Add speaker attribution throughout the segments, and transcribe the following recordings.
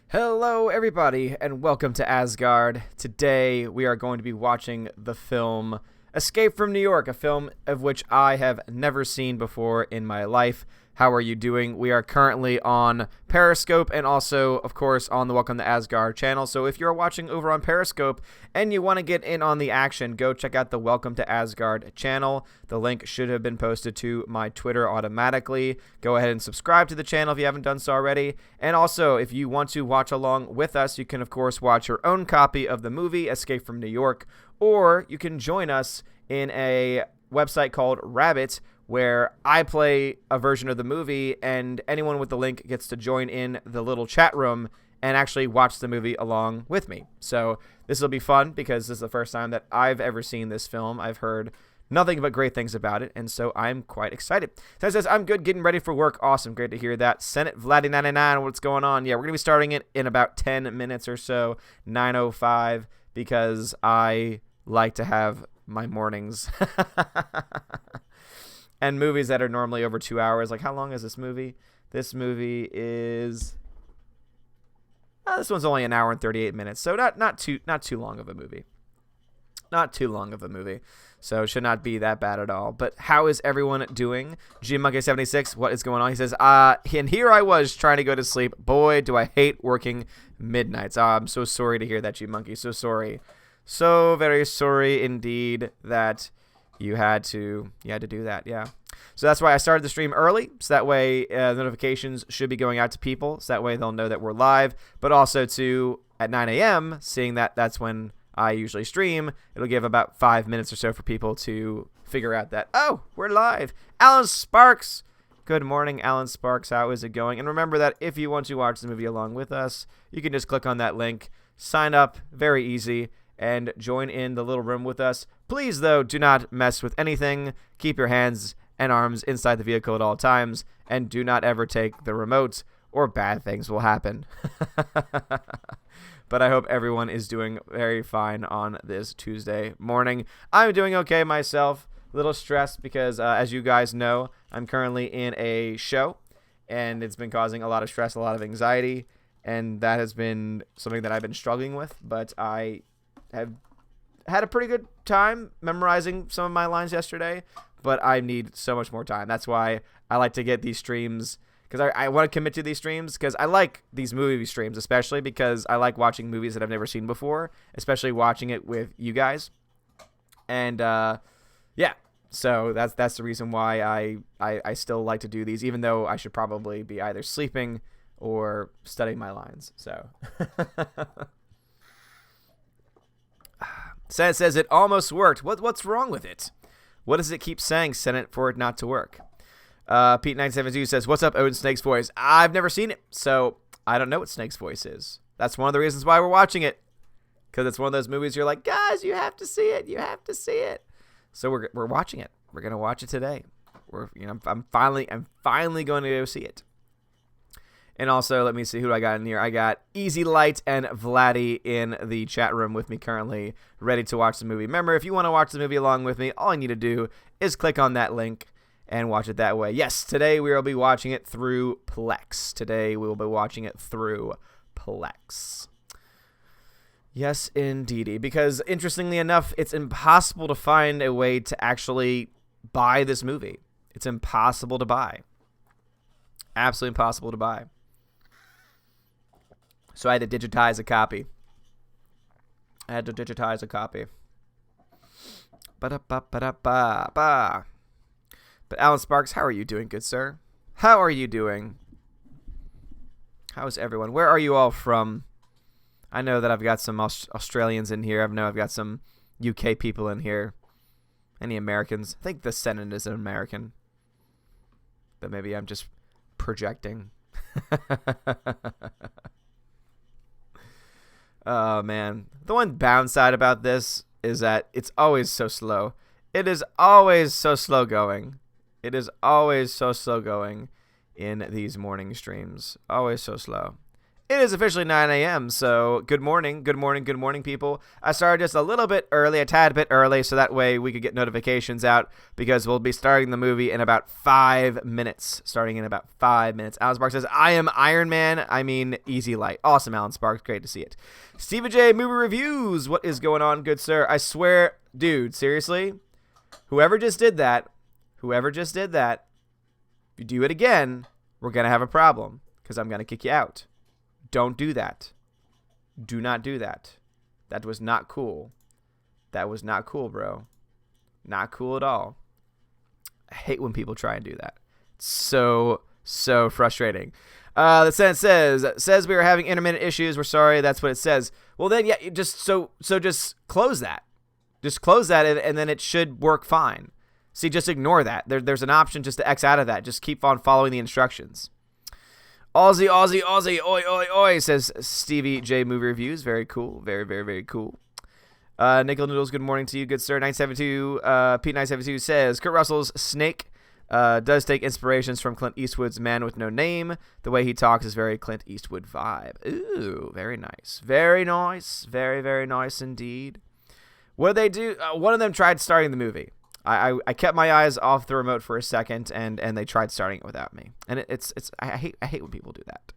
Speaker 1: Hello, everybody, and welcome to Asgard. Today, we are going to be watching the film Escape from New York, a film of which I have never seen before in my life. How are you doing? We are currently on Periscope and also, of course, on the Welcome to Asgard channel. So if you're watching over on Periscope and you want to get in on the action, go check out the Welcome to Asgard channel. The link should have been posted to my Twitter automatically. Go ahead and subscribe to the channel if you haven't done so already. And also, if you want to watch along with us, you can, of course, watch your own copy of the movie Escape from New York, or you can join us in a website called Rabbit, where I play a version of the movie, and anyone with the link gets to join in the little chat room and actually watch the movie along with me. So this will be fun because this is the first time that I've ever seen this film. I've heard nothing but great things about it, and so I'm quite excited. So it says, I'm good, getting ready for work. Awesome, great to hear that. Senate Vladdy99, what's going on? Yeah, we're going to be starting it in about 10 minutes or so, 9:05, because I like to have my mornings. And movies that are normally over 2 hours. Like, how long is this movie? This movie is... this one's only an hour and 38 minutes. So not too long of a movie. Not too long of a movie. So it should not be that bad at all. But how is everyone doing? GMonkey76, what is going on? He says, and here I was trying to go to sleep. Boy, do I hate working midnights. I'm so sorry to hear that, G-Monkey. So sorry. So very sorry indeed that... You had to do that, yeah. So that's why I started the stream early, so that way notifications should be going out to people, so that way they'll know that we're live, but also to, at 9 a.m., seeing that that's when I usually stream, it'll give about 5 minutes or so for people to figure out that, oh, we're live. Alan Sparks! Good morning, Alan Sparks. How is it going? And remember that if you want to watch the movie along with us, you can just click on that link, sign up, very easy, and join in the little room with us. Please, though, do not mess with anything. Keep your hands and arms inside the vehicle at all times, and do not ever take the remote, or bad things will happen. But I hope everyone is doing very fine on this Tuesday morning. I'm doing okay myself. A little stressed because, as you guys know, I'm currently in a show, and it's been causing a lot of stress, a lot of anxiety, and that has been something that I've been struggling with, but I have had a pretty good time memorizing some of my lines yesterday, but I need so much more time. That's why I like to get these streams, because I want to commit to these streams, because I like these movie streams, especially because I like watching movies that I've never seen before, especially watching it with you guys. And yeah, so that's the reason why I still like to do these, even though I should probably be either sleeping or studying my lines. So Senate says it almost worked. What's wrong with it? What does it keep saying, Senate, for it not to work? Pete972 says, what's up, Odin Snake's voice? I've never seen it, so I don't know what Snake's voice is. That's one of the reasons why we're watching it, because it's one of those movies you're like, guys, you have to see it. You have to see it. So we're watching it. We're gonna watch it today. I'm finally going to go see it. And also, let me see who I got in here. I got Easy Light and Vladdy in the chat room with me currently, ready to watch the movie. Remember, if you want to watch the movie along with me, all you need to do is click on that link and watch it that way. Yes, today we will be watching it through Plex. Yes, indeedy. Because, interestingly enough, it's impossible to find a way to actually buy this movie. It's impossible to buy. Absolutely impossible to buy. So I had to digitize a copy. Ba-da-ba-ba-da-ba. But Alan Sparks, how are you doing, good sir? How are you doing? How's everyone? Where are you all from? I know that I've got some Australians in here. I know I've got some UK people in here. Any Americans? I think the Senate is an American. But maybe I'm just projecting. Oh, man. The one downside about this is that it's always so slow. It is always so slow going. It is always so slow going in these morning streams. Always so slow. It is officially 9 a.m., so good morning, people. I started just a little bit early, a tad bit early, so that way we could get notifications out, because we'll be starting the movie in about 5 minutes. Alan Sparks says, I am Iron Man. I mean, easy light. Awesome, Alan Sparks. Great to see it. Stephen J. Movie Reviews. What is going on, good sir? I swear, dude, seriously? Whoever just did that, if you do it again, we're going to have a problem, because I'm going to kick you out. Don't do that. Do not do that. That was not cool. That was not cool, bro. Not cool at all. I hate when people try and do that. So frustrating. The sentence says we are having intermittent issues. We're sorry. That's what it says. Well, then, yeah, just close that. Just close that, and then it should work fine. See, just ignore that. There's an option just to X out of that. Just keep on following the instructions. Aussie, oi, oi, oi, says Stevie J Movie Reviews. Very cool. Very, very, very cool. Nickel Noodles, good morning to you, good sir. 972, Pete 972 says, Kurt Russell's Snake does take inspirations from Clint Eastwood's Man with No Name. The way he talks is very Clint Eastwood vibe. Ooh, very nice. Very nice. Very, very nice indeed. What did they do? One of them tried starting the movie. I kept my eyes off the remote for a second, and they tried starting it without me. And I hate when people do that.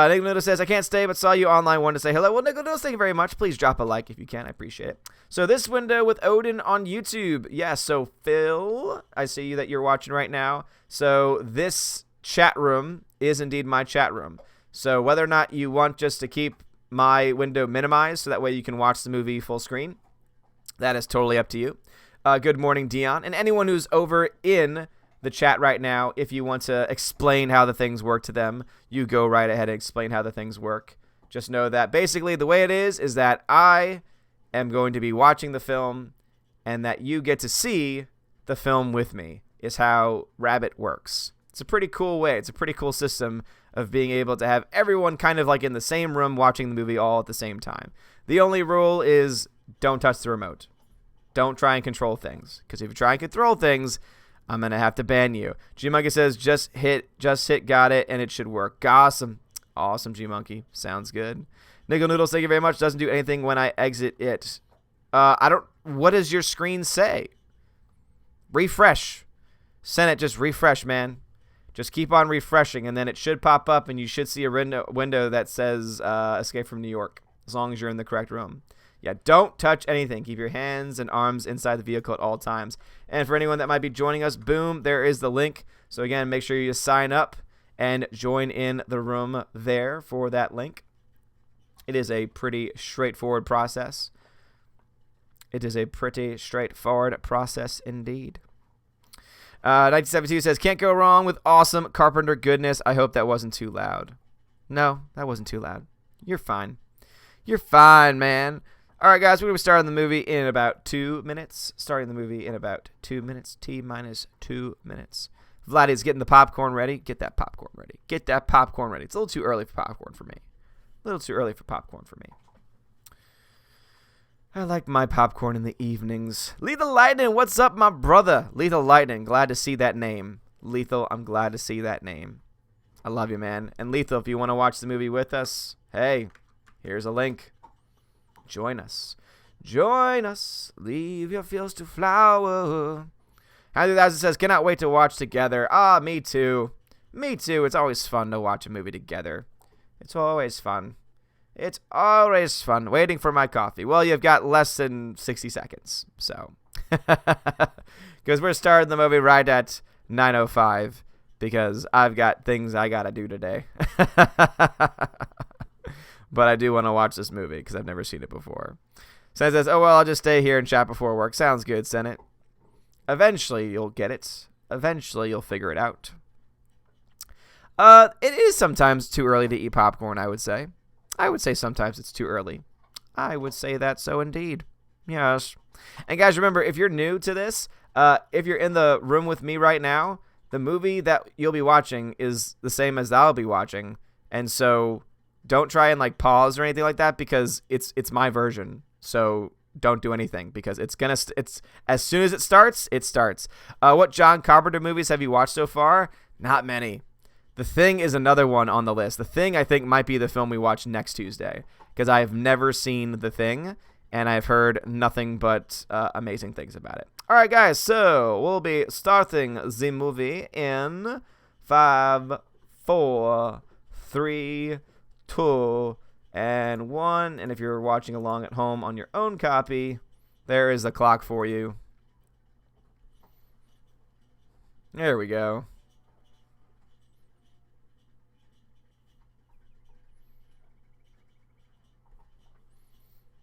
Speaker 1: Nick Noodle says, I can't stay, but saw you online, wanted to say hello. Well, Nick Noodle, thank you very much. Please drop a like if you can. I appreciate it. So this window with Odin on YouTube. Yeah, so Phil, I see that you're watching right now. So this chat room is indeed my chat room. So whether or not you want just to keep my window minimized so that way you can watch the movie full screen, that is totally up to you. Good morning, Dion. And anyone who's over in the chat right now, if you want to explain how the things work to them, you go right ahead and explain how the things work. Just know that basically the way it is that I am going to be watching the film and that you get to see the film with me is how Rabbit works. It's a pretty cool way. It's a pretty cool system of being able to have everyone kind of like in the same room watching the movie all at the same time. The only rule is don't touch the remote. Don't try and control things, because if you try and control things, I'm going to have to ban you. G-Monkey says, just hit, got it, and it should work. Awesome. Awesome, G-Monkey. Sounds good. Nickel Noodles, thank you very much. Doesn't do anything when I exit it. What does your screen say? Refresh. Senate, just refresh, man. Just keep on refreshing, and then it should pop up, and you should see a window that says Escape from New York, as long as you're in the correct room. Yeah, don't touch anything. Keep your hands and arms inside the vehicle at all times. And for anyone that might be joining us, boom, there is the link. So again, make sure you sign up and join in the room there for that link. It is a pretty straightforward process. Indeed. 1972 says, can't go wrong with awesome Carpenter goodness. I hope that wasn't too loud. No, that wasn't too loud. You're fine. You're fine, man. All right, guys, we're going to be starting the movie in about 2 minutes. T minus 2 minutes. Vladdy's getting the popcorn ready. Get that popcorn ready. It's a little too early for popcorn for me. I like my popcorn in the evenings. Lethal Lightning, what's up, my brother? Lethal Lightning, glad to see that name. Lethal, I'm glad to see that name. I love you, man. And Lethal, if you want to watch the movie with us, hey, here's a link. Join us. Leave your fields to flower. Andrew 1000 says, cannot wait to watch together. Ah, me too. It's always fun to watch a movie together. It's always fun. Waiting for my coffee. Well, you've got less than 60 seconds. So, because we're starting the movie right at 9:05 because I've got things I got to do today. But I do want to watch this movie because I've never seen it before. Senate says, oh, well, I'll just stay here and chat before work. Sounds good, Senate. Eventually, you'll get it. Eventually, you'll figure it out. It is sometimes too early to eat popcorn, I would say. I would say sometimes it's too early. I would say that so indeed. Yes. And guys, remember, if you're new to this, if you're in the room with me right now, the movie that you'll be watching is the same as I'll be watching. And so don't try and like pause or anything like that because it's my version. So don't do anything because it's as soon as it starts, it starts. What John Carpenter movies have you watched so far? Not many. The Thing is another one on the list. The Thing, I think, might be the film we watch next Tuesday, because I have never seen The Thing, and I've heard nothing but amazing things about it. All right, guys, so we'll be starting the movie in 5, 4, 3, 2, and 1. And if you're watching along at home on your own copy, there is the clock for you. There we go.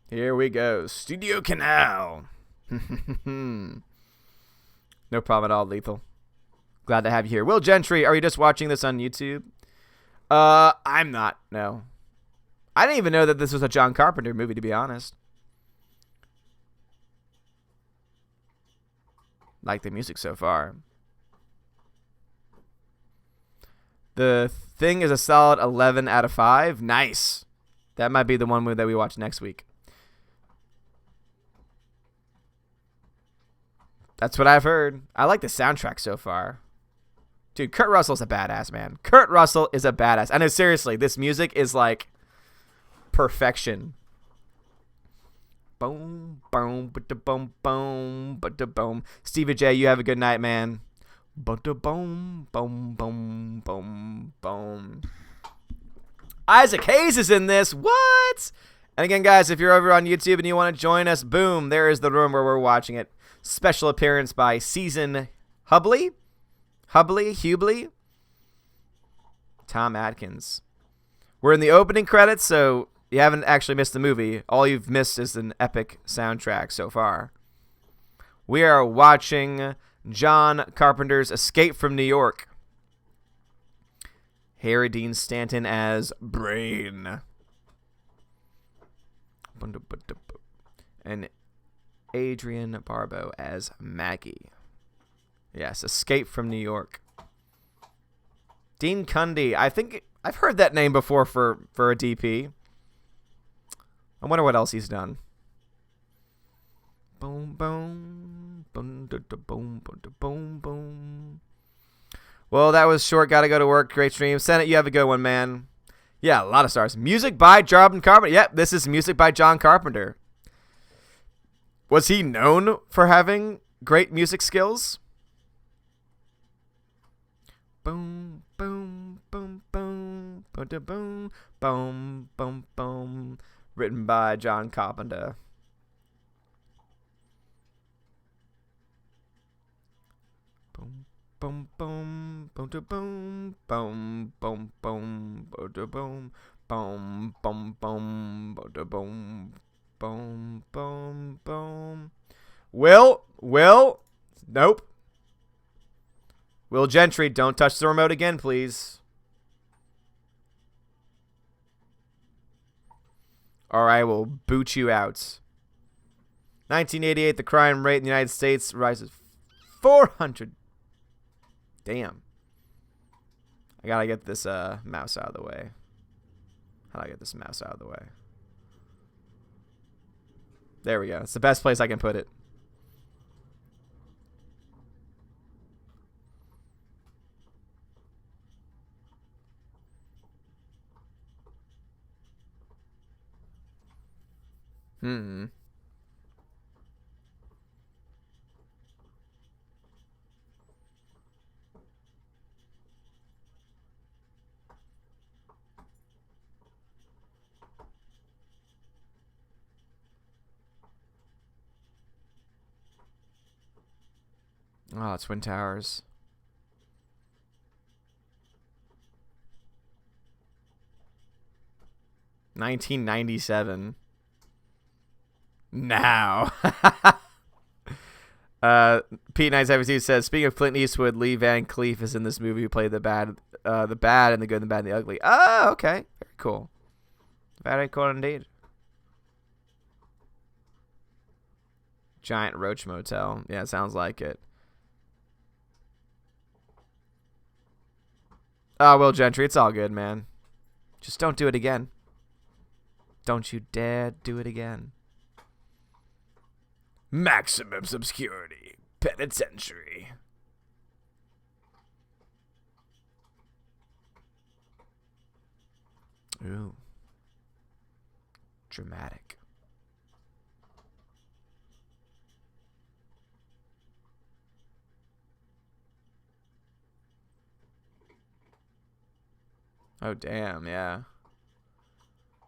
Speaker 1: Here we go. Studio Canal. No problem at all, Lethal. Glad to have you here. Will Gentry, are you just watching this on YouTube? I'm not, no. I didn't even know that this was a John Carpenter movie, to be honest. Like the music so far. The Thing is a solid 11 out of 5. Nice. That might be the one that we watch next week. That's what I've heard. I like the soundtrack so far. Dude, Kurt Russell's a badass, man. Kurt Russell is a badass. I know, seriously, this music is like perfection. Boom, boom, ba-da-boom, boom, ba-da-boom. Stevie J, you have a good night, man. Ba-da-boom, boom, boom, boom, boom. Isaac Hayes is in this. What? And again, guys, if you're over on YouTube and you want to join us, boom, there is the room where we're watching it. Special appearance by Season Hubley, Tom Atkins. We're in the opening credits, so you haven't actually missed the movie. All you've missed is an epic soundtrack so far. We are watching John Carpenter's Escape from New York. Harry Dean Stanton as Brain. And Adrienne Barbeau as Maggie. Yes, Escape from New York. Dean Cundy. I think I've heard that name before for a DP. I wonder what else he's done. Boom, boom, boom, boom, boom, boom. Well, that was short. Gotta go to work. Great stream. Senate, you have a good one, man. Yeah, a lot of stars. Music by John Carpenter. Yep, this is music by John Carpenter. Was he known for having great music skills? Boom, boom, boom, boom, boom, boom, boom, boom, boom. Written by John Carpenter. Boom, boom, boom, boom, boom, boom, boom, boom, boom, boom, boom, boom, boom. Boom, boom, boom. Will? Nope. Will Gentry, don't touch the remote again, please. Or I will boot you out. 1988, the crime rate in the United States rises 400. Damn. I gotta get this mouse out of the way. How do I get this mouse out of the way? There we go. It's the best place I can put it. Oh, Twin Towers. $1997. Now. Pete972 says, speaking of Clint Eastwood, Lee Van Cleef is in this movie who played the bad and the good, the bad, and the ugly. Oh, okay. Very cool. Very cool indeed. Giant Roach Motel. Yeah, it sounds like it. Oh, Will Gentry, it's all good, man. Just don't do it again. Don't you dare do it again. Maximum Obscurity Penitentiary. Ooh. Dramatic. Oh, damn, yeah.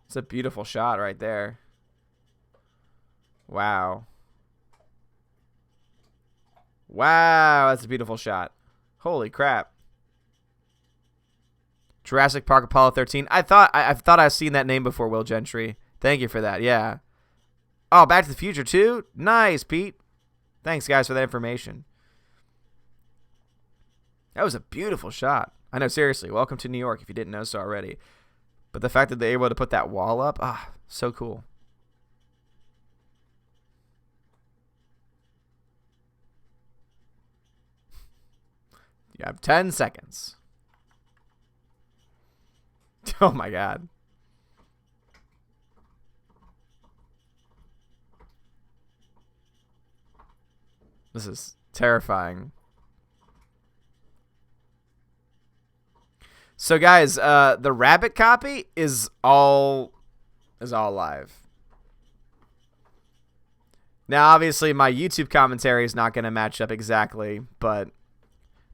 Speaker 1: It's a beautiful shot right there. Wow. Wow, that's a beautiful shot. Holy crap. Jurassic Park Apollo 13. I thought I've seen that name before, Will Gentry. Thank you for that. Yeah. Oh, Back to the Future too? Nice, Pete. Thanks, guys, for that information. That was a beautiful shot. I know, seriously. Welcome to New York if you didn't know so already. But the fact that they were able to put that wall up, so cool. You have 10 seconds. Oh, my God. This is terrifying. So, guys, the rabbit copy is all live. Now, obviously, my YouTube commentary is not going to match up exactly, but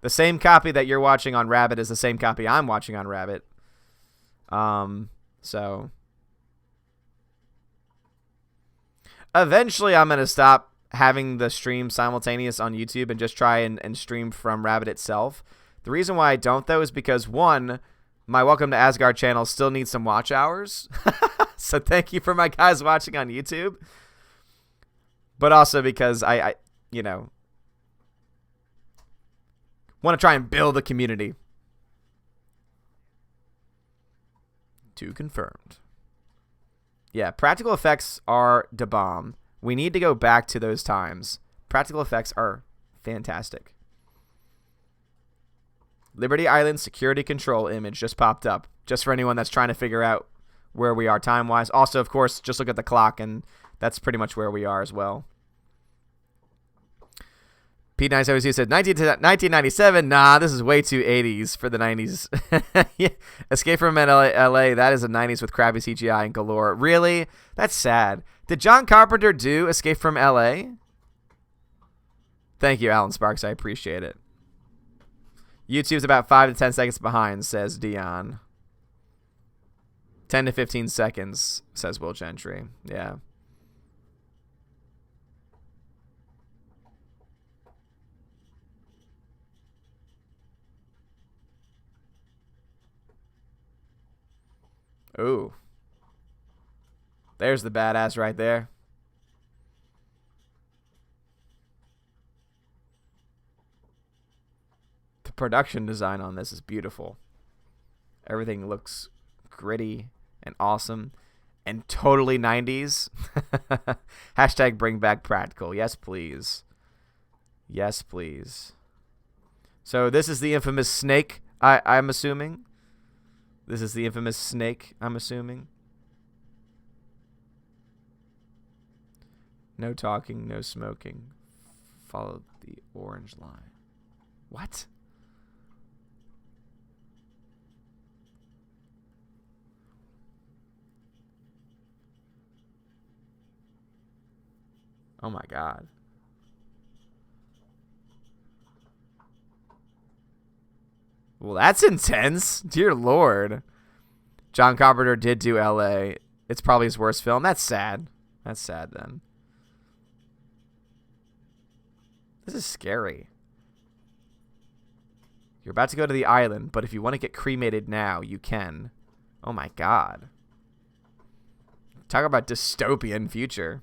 Speaker 1: the same copy that you're watching on Rabbit is the same copy I'm watching on Rabbit. So eventually I'm going to stop having the stream simultaneous on YouTube and just try and stream from Rabbit itself. The reason why I don't, though, is because, one, my Welcome to Asgard channel still needs some watch hours. So thank you for my guys watching on YouTube. But also because I you know, want to try and build a community. Two confirmed. Yeah, practical effects are da bomb. We need to go back to those times. Practical effects are fantastic. Liberty Island security control image just popped up. Just for anyone that's trying to figure out where we are time-wise. Also, of course, just look at the clock, and that's pretty much where we are as well. P972 said 1997. Nah, this is way too 80s for the 90s. Yeah. Escape from LA. That is the 90s with crappy CGI and galore. Really? That's sad. Did John Carpenter do Escape from LA? Thank you, Alan Sparks. I appreciate it. YouTube's about 5 to 10 seconds behind, says Dion. 10 to 15 seconds, says Will Gentry. Yeah. Ooh. There's the badass right there. The production design on this is beautiful. Everything looks gritty and awesome and totally 90s. Hashtag bring back practical. Yes, please. Yes, please. So this is the infamous snake, I'm assuming. This is the infamous snake, I'm assuming. No talking, no smoking. Follow the orange line. What? Oh my God. Well, that's intense. Dear Lord. John Carpenter did do L.A. It's probably his worst film. That's sad. That's sad then. This is scary. You're about to go to the island, but if you want to get cremated now, you can. Oh my God. Talk about dystopian future.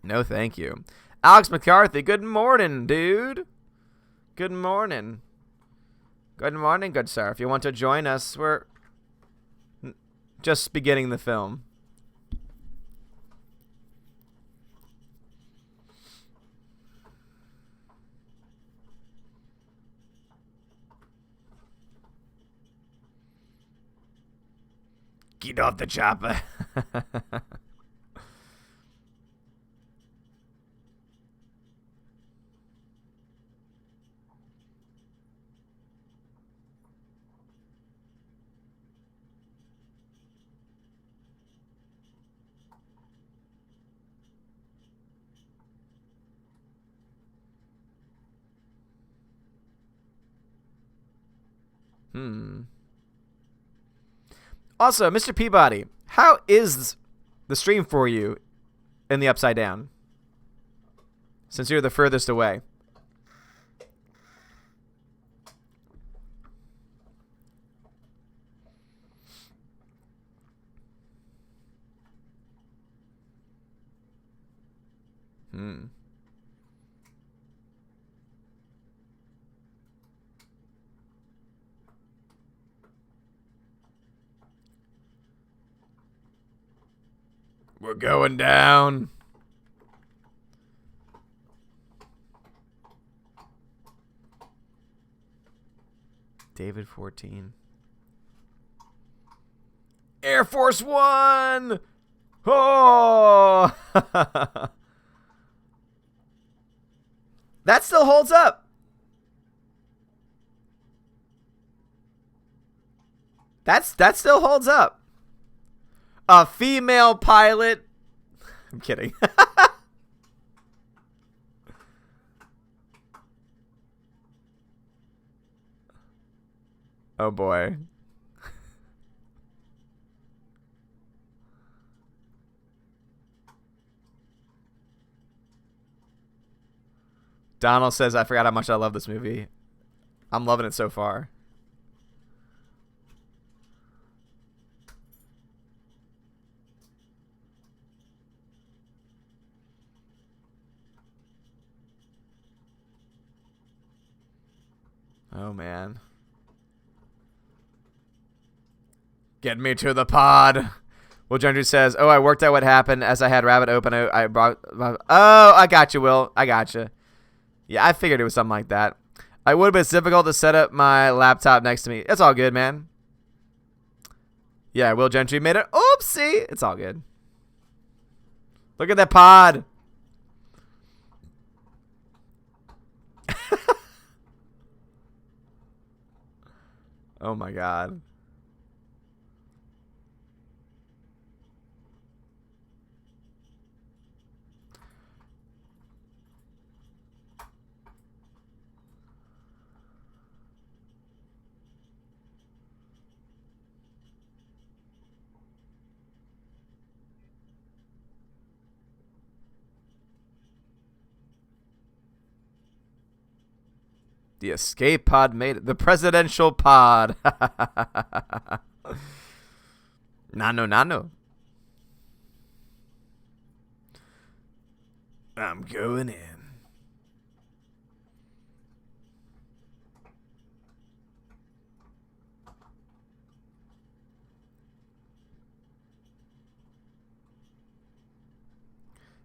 Speaker 1: No, thank you. Alex McCarthy, good morning, dude. Good morning. Good morning, good sir. If you want to join us, we're just beginning the film. Get off the chopper. Also, Mr. Peabody, how is the stream for you in the Upside Down? Since you're the furthest away. We're going down. David 14. Air Force One. Oh. That still holds up. That still holds up. A female pilot. I'm kidding. Oh boy. Donald says, I forgot how much I love this movie. I'm loving it so far. Oh, man. Get me to the pod. Will Gentry says, oh, I worked out what happened as I had Rabbit open. I brought. Oh, I got you, Will. I got you. Yeah, I figured it was something like that. I would have been difficult to set up my laptop next to me. It's all good, man. Yeah, Will Gentry made it. Oopsie. It's all good. Look at that pod. Oh, my God. The escape pod made it. The presidential pod. Nano. I'm going in.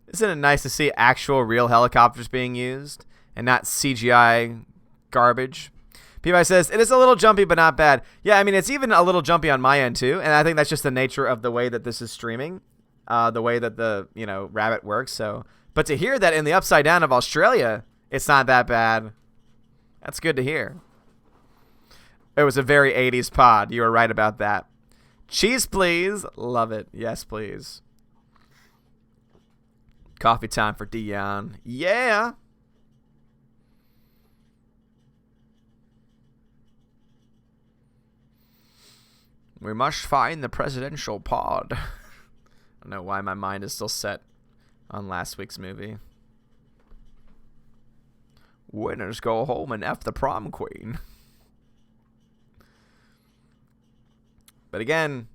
Speaker 1: Isn't it nice to see actual real helicopters being used and not CGI garbage? Peabody says, it is a little jumpy, but not bad. Yeah, I mean, it's even a little jumpy on my end, too. And I think that's just the nature of the way that this is streaming, the way that the, Rabbit works. So, but to hear that in the Upside Down of Australia, it's not that bad. That's good to hear. It was a very 80s pod. You were right about that. Cheese, please. Love it. Yes, please. Coffee time for Dion. Yeah. We must find the presidential pod. I don't know why my mind is still set on last week's movie. Winners go home and F the prom queen. But again,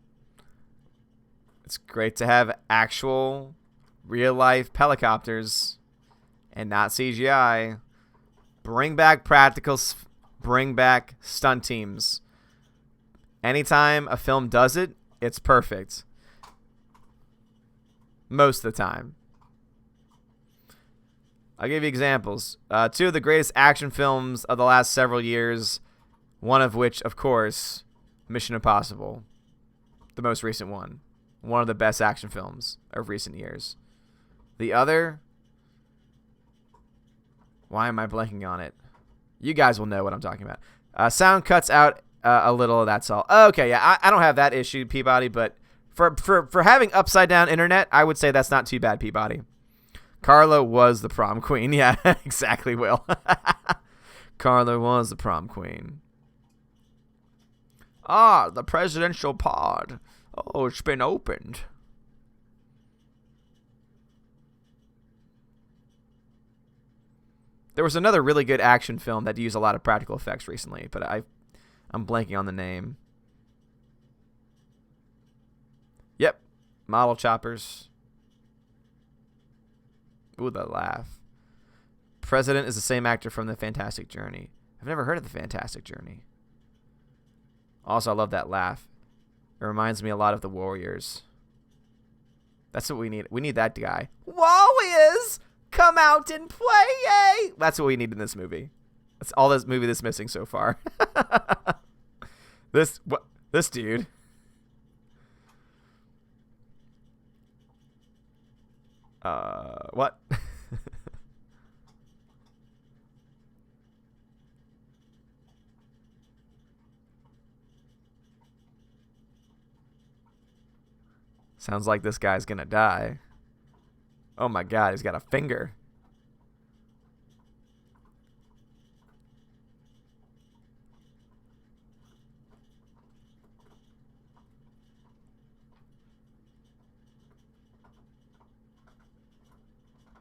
Speaker 1: it's great to have actual real-life helicopters and not CGI. Bring back practicals. Bring back stunt teams. Anytime a film does it, it's perfect. Most of the time. I'll give you examples. Two of the greatest action films of the last several years, one of which, of course, Mission Impossible. The most recent one. One of the best action films of recent years. The other, why am I blanking on it? You guys will know what I'm talking about. Sound cuts out a little, that's all. Okay, yeah, I don't have that issue, Peabody, but for having upside down internet, I would say that's not too bad, Peabody. Carla was the prom queen. Yeah, exactly, Will. Carla was the prom queen. Ah, the presidential pod. Oh, it's been opened. There was another really good action film that used a lot of practical effects recently, but I'm blanking on the name. Yep. Model choppers. Ooh, the laugh. President is the same actor from The Fantastic Journey. I've never heard of The Fantastic Journey. Also, I love that laugh. It reminds me a lot of The Warriors. That's what we need. We need that guy. Warriors, come out and play, yay! That's what we need in this movie. That's all this movie that's missing so far. This dude. What? Sounds like this guy's gonna die. Oh my god, he's got a finger.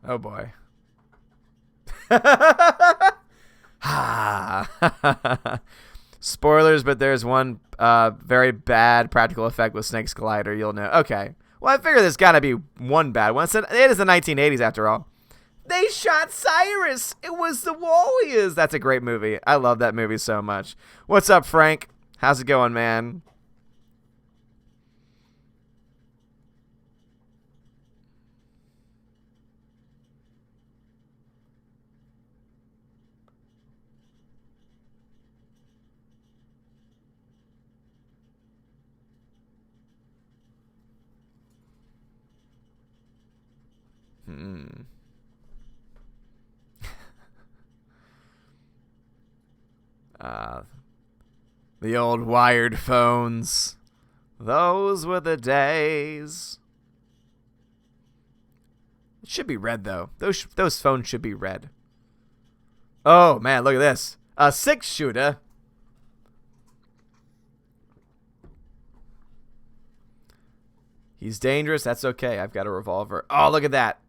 Speaker 1: Oh boy. Spoilers, but there's one very bad practical effect with Snake's glider. You'll know. Okay. Well, I figure there's got to be one bad one. It is the 1980s after all. They shot Cyrus. It was the Warriors. That's a great movie. I love that movie so much. What's up, Frank? How's it going, man? The old wired phones. Those were the days. It should be red, though. Those phones should be red. Oh, man, look at this. A 6-shooter. He's dangerous. That's okay. I've got a revolver. Oh, look at that.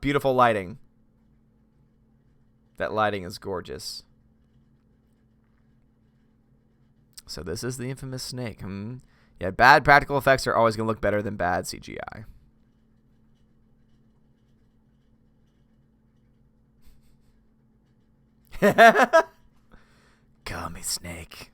Speaker 1: Beautiful lighting. That lighting is gorgeous. So this is the infamous Snake. Yeah, bad practical effects are always going to look better than bad CGI. Call me Snake.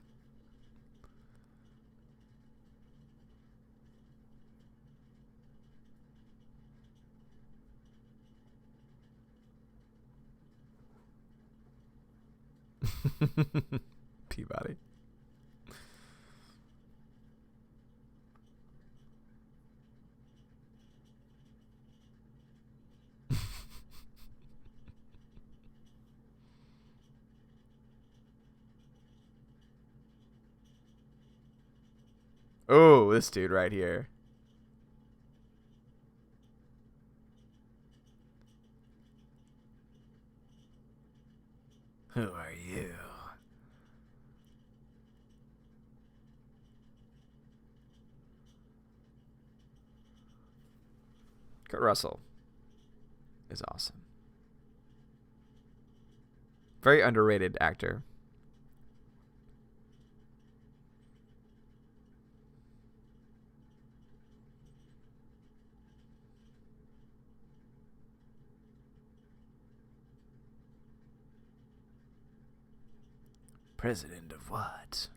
Speaker 1: Peabody. Oh, this dude right here. Who are you? Kurt Russell is awesome. Very underrated actor. President of what?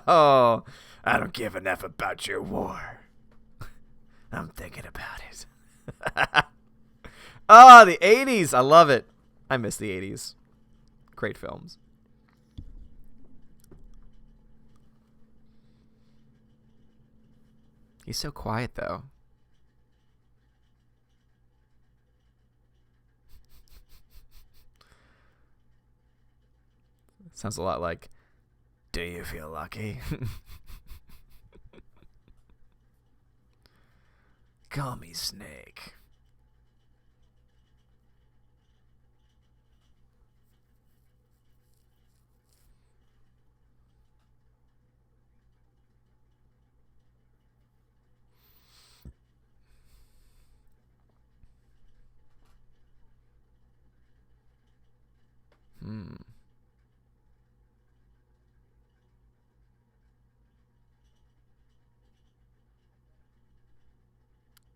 Speaker 1: Oh, I don't give enough about your war. I'm thinking about it. Oh, the 80s. I love it. I miss the 80s. Great films. He's so quiet, though. Sounds a lot like, do you feel lucky? Call me Snake.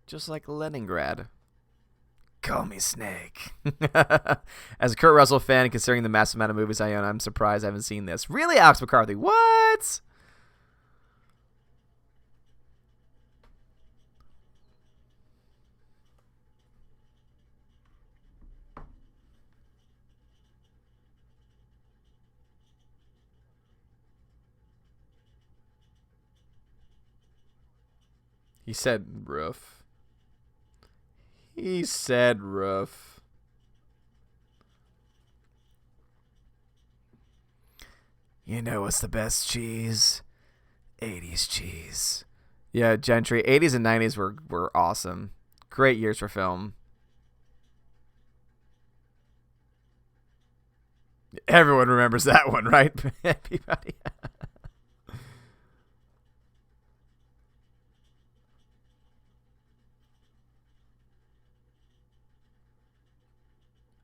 Speaker 1: Just like Leningrad. Call me Snake. As a Kurt Russell fan, considering the massive amount of movies I own, I'm surprised I haven't seen this. Really, Alex McCarthy? What? He said roof. He said roof. You know what's the best cheese? 80s cheese. Yeah, Gentry. 80s and 90s were awesome. Great years for film. Everyone remembers that one, right? Everybody.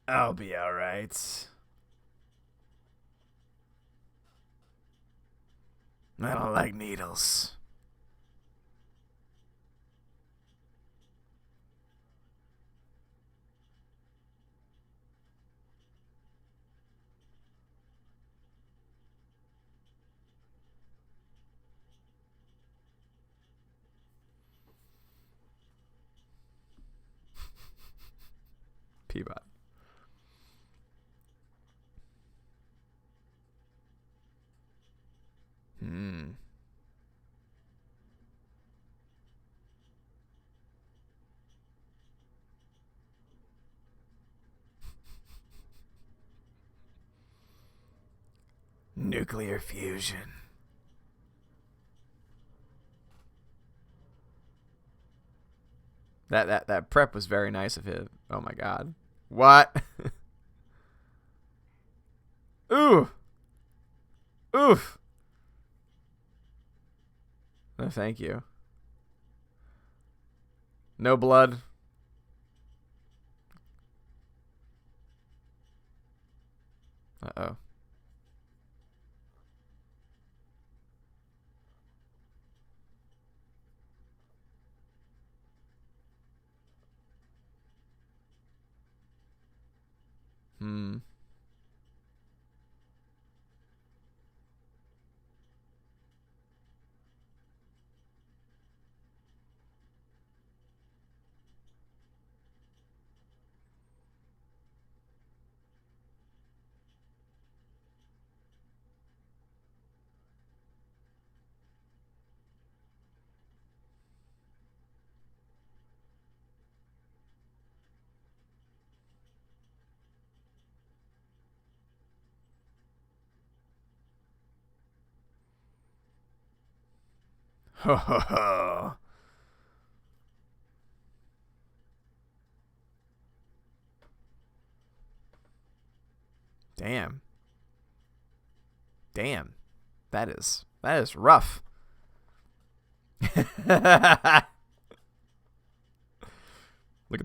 Speaker 1: I'll be all right. I don't like needles. Peabody. Nuclear fusion. That prep was very nice of him. Oh my god. What? Ooh. Oof. No, thank you. No blood. Uh-oh. Ho ho ho. Damn. Damn. That is rough. Look at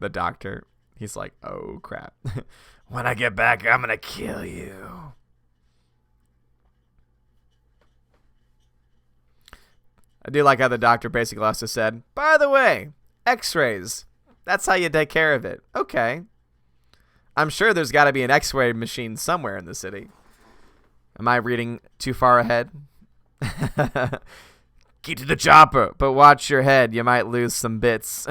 Speaker 1: the doctor. He's like, oh crap. When I get back, I'm gonna kill you. I do like how the doctor basically also said, by the way, x-rays. That's how you take care of it. Okay. I'm sure there's got to be an x-ray machine somewhere in the city. Am I reading too far ahead? Get to the chopper, but watch your head. You might lose some bits.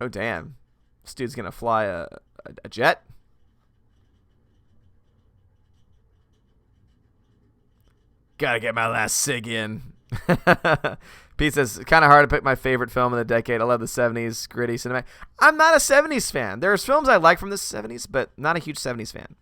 Speaker 1: Oh, damn. This dude's going to fly a jet? Gotta get my last cig in. Pete says, kind of hard to pick my favorite film of the decade. I love the 70s gritty cinema. I'm not a 70s fan. There's films I like from the 70s, but not a huge 70s fan.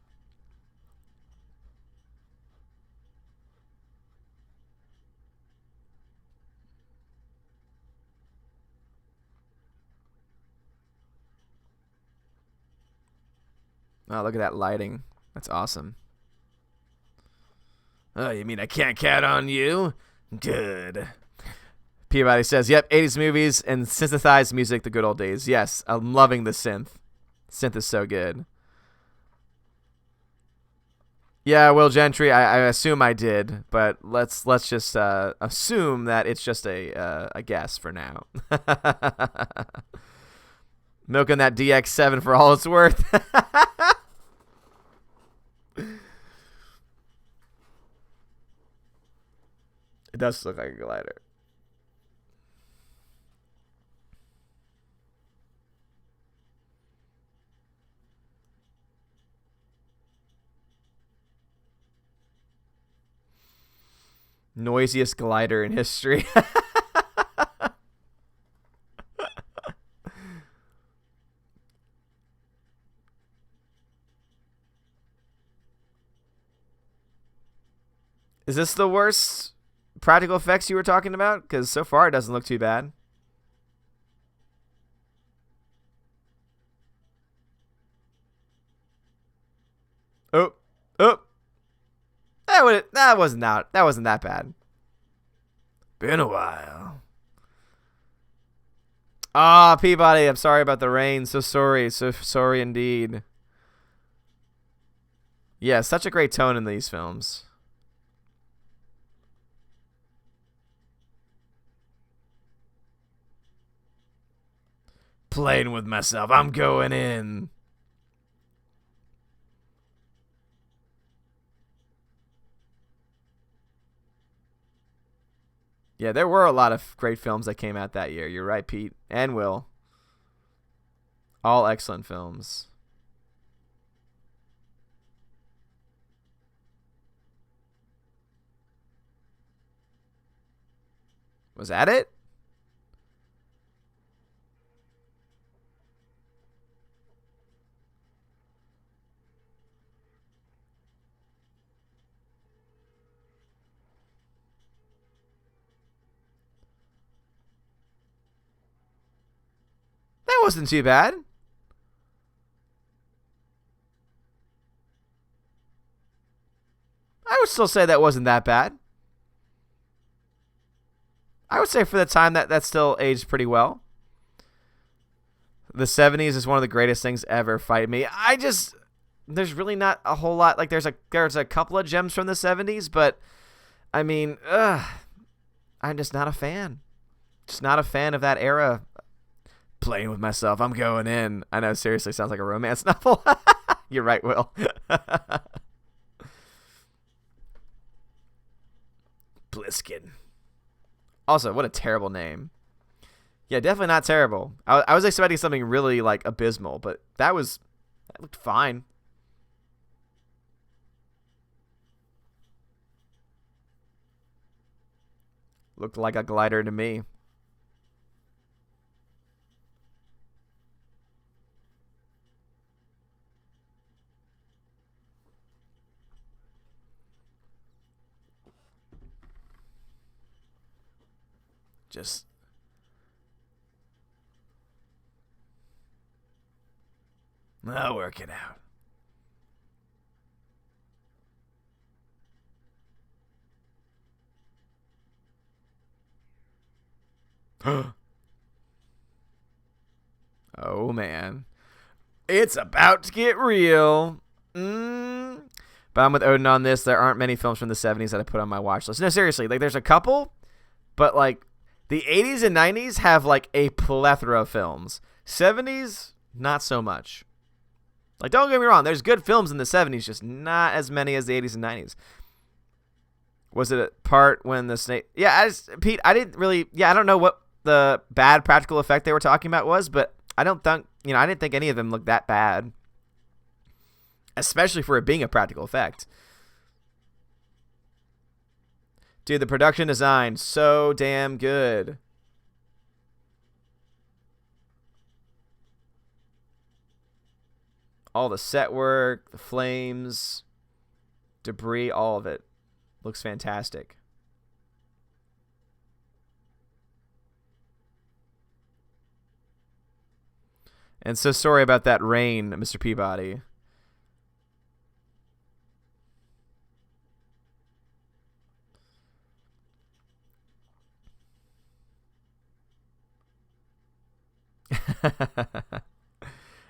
Speaker 1: Oh, look at that lighting. That's awesome. Oh, you mean I can't count on you? Good. Peabody says, yep, 80s movies and synthesized music, the good old days. Yes, I'm loving the synth. Synth is so good. Yeah, Will Gentry, I assume I did, but let's just assume that it's just a guess for now. Milking that DX7 for all it's worth. It does look like a glider. Noisiest glider in history. Is this the worst practical effects you were talking about? Because so far it doesn't look too bad. Oh, oh. That wasn't that bad. Been a while. Ah, Peabody, I'm sorry about the rain. So sorry indeed. Yeah, such a great tone in these films. Playing with myself. I'm going in. Yeah, there were a lot of great films that came out that year. You're right, Pete and Will. All excellent films. Was that it? That wasn't too bad. I would still say that wasn't that bad. I would say for the time that still aged pretty well. The 70s is one of the greatest things ever. Fight me. There's really not a whole lot. Like there's a couple of gems from the 70s, but I mean, I'm just not a fan. Just not a fan of that era. Playing with myself. I'm going in. I know, seriously, sounds like a romance novel. You're right, Will. Bliskin. Also, what a terrible name. Yeah, definitely not terrible. I was expecting something really like abysmal, but that looked fine. Looked like a glider to me. Just I'll work it out. Oh man, it's about to get real. But I'm with Odin on this. There aren't many films from the 70s that I put on my watch list. No, seriously, like there's a couple, but like the 80s and 90s have like a plethora of films. 70s, not so much. Like, don't get me wrong, there's good films in the 70s, just not as many as the 80s and 90s. Was it a part when the snake... Yeah, Pete, I don't know what the bad practical effect they were talking about was, but I didn't think any of them looked that bad. Especially for it being a practical effect. Dude, the production design, so damn good. All the set work, the flames, debris, all of it looks fantastic. And so sorry about that rain, Mr. Peabody.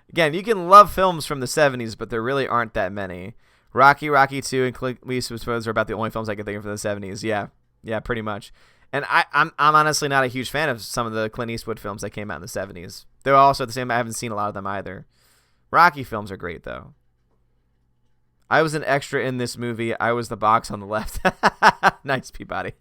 Speaker 1: Again, you can love films from the 70s, but there really aren't that many. Rocky, Rocky 2, and Clint Eastwood are about the only films I can think of from the 70s. Yeah, pretty much. And I'm honestly not a huge fan of some of the Clint Eastwood films that came out in the 70s. They're also the same. I haven't seen a lot of them either. Rocky films are great, though. I was an extra in this movie. I was the box on the left. Nice, Peabody.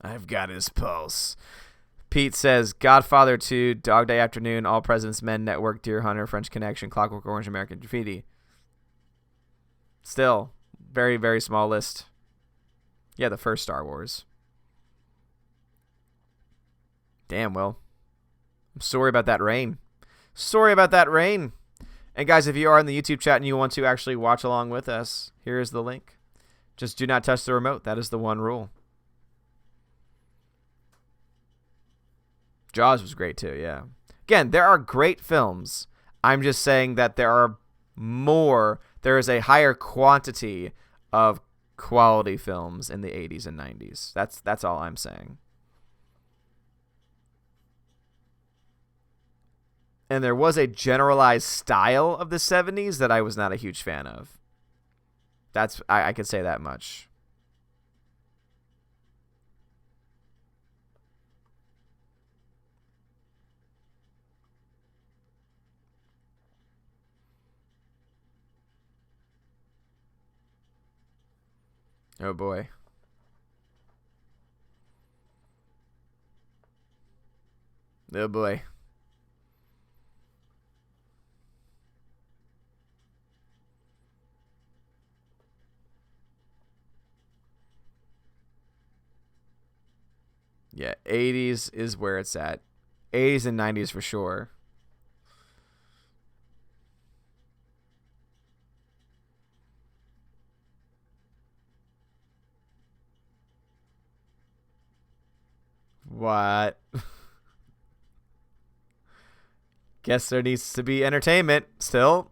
Speaker 1: I've got his pulse. Pete says Godfather 2, Dog Day Afternoon, All President's Men, Network, Deer Hunter, French Connection, Clockwork Orange, American Graffiti. Still, very, very small list. Yeah, the first Star Wars. Damn, Will. I'm sorry about that rain. Sorry about that rain. And guys, if you are in the YouTube chat and you want to actually watch along with us, here is the link. Just do not touch the remote. That is the one rule. Jaws was great too, yeah. Again, there are great films. I'm just saying that there is a higher quantity of quality films in the 80s and 90s. That's all I'm saying. And there was a generalized style of the 70s that I was not a huge fan of. I could say that much. Oh boy. Oh boy. Yeah, 80s is where it's at. 80s and 90s for sure. What? Guess there needs to be entertainment still.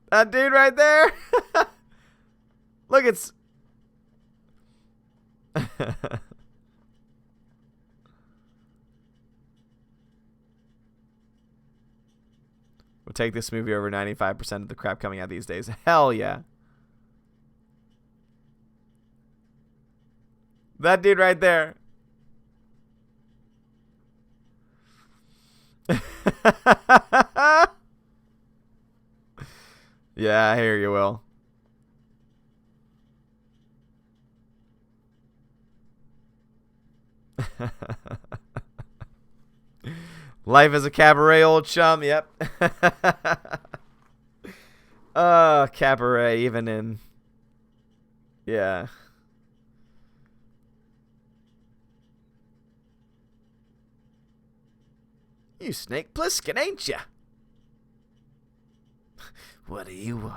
Speaker 1: That dude right there. Look, it's... We'll take this movie over 95% of the crap coming out these days. Hell yeah. That dude right there. Yeah, I hear you, Will. Life is a cabaret, old chum. Yep. Cabaret, even in... Yeah. You Snake Plissken, ain't ya? What do you want?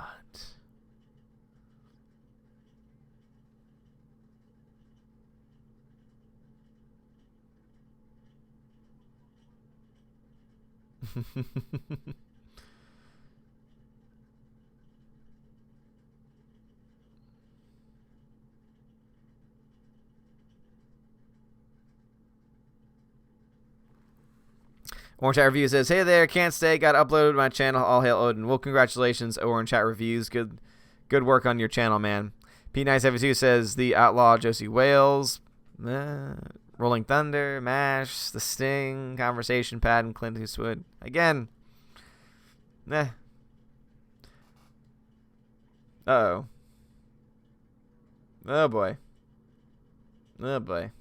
Speaker 1: Orange Chat Review says, "Hey there, can't stay. Got uploaded to my channel. All hail Odin." Well, congratulations, Orange Chat Reviews. Good work on your channel, man. P972 says The Outlaw Josie Wales, Rolling Thunder, MASH, The Sting, Conversation, Patton, Clint Eastwood. Again, Uh-oh. Oh, boy. Oh, boy.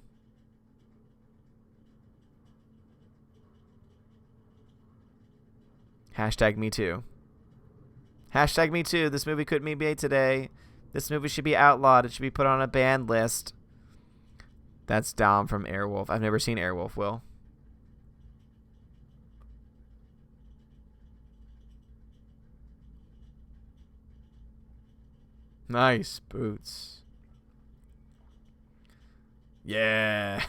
Speaker 1: Hashtag me too. Hashtag me too. This movie couldn't be made today. This movie should be outlawed. It should be put on a banned list. That's Dom from Airwolf. I've never seen Airwolf, Will. Nice boots. Yeah.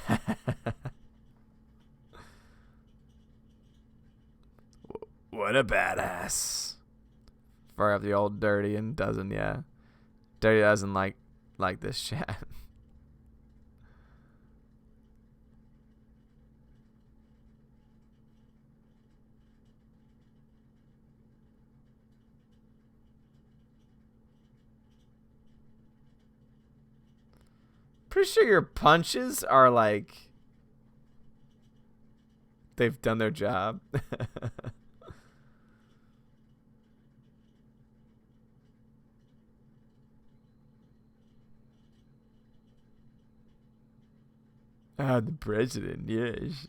Speaker 1: What a badass. Far up the old Dirty and doesn't, yeah. Dirty doesn't like this chat. Pretty sure your punches are like they've done their job. Ah, the president, yes.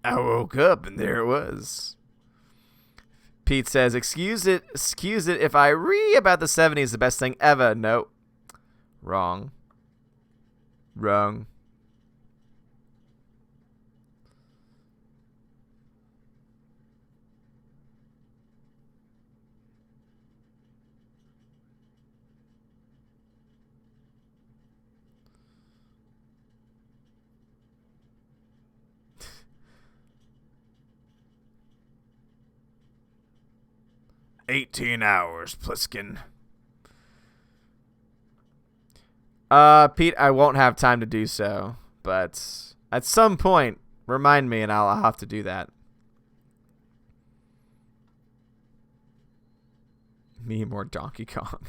Speaker 1: I woke up and there it was. Pete says, excuse it if I read about the 70s, the best thing ever. Nope. Wrong. 18 hours, Pliskin. Pete, I won't have time to do so, but at some point, remind me and I'll have to do that. Me more Donkey Kong.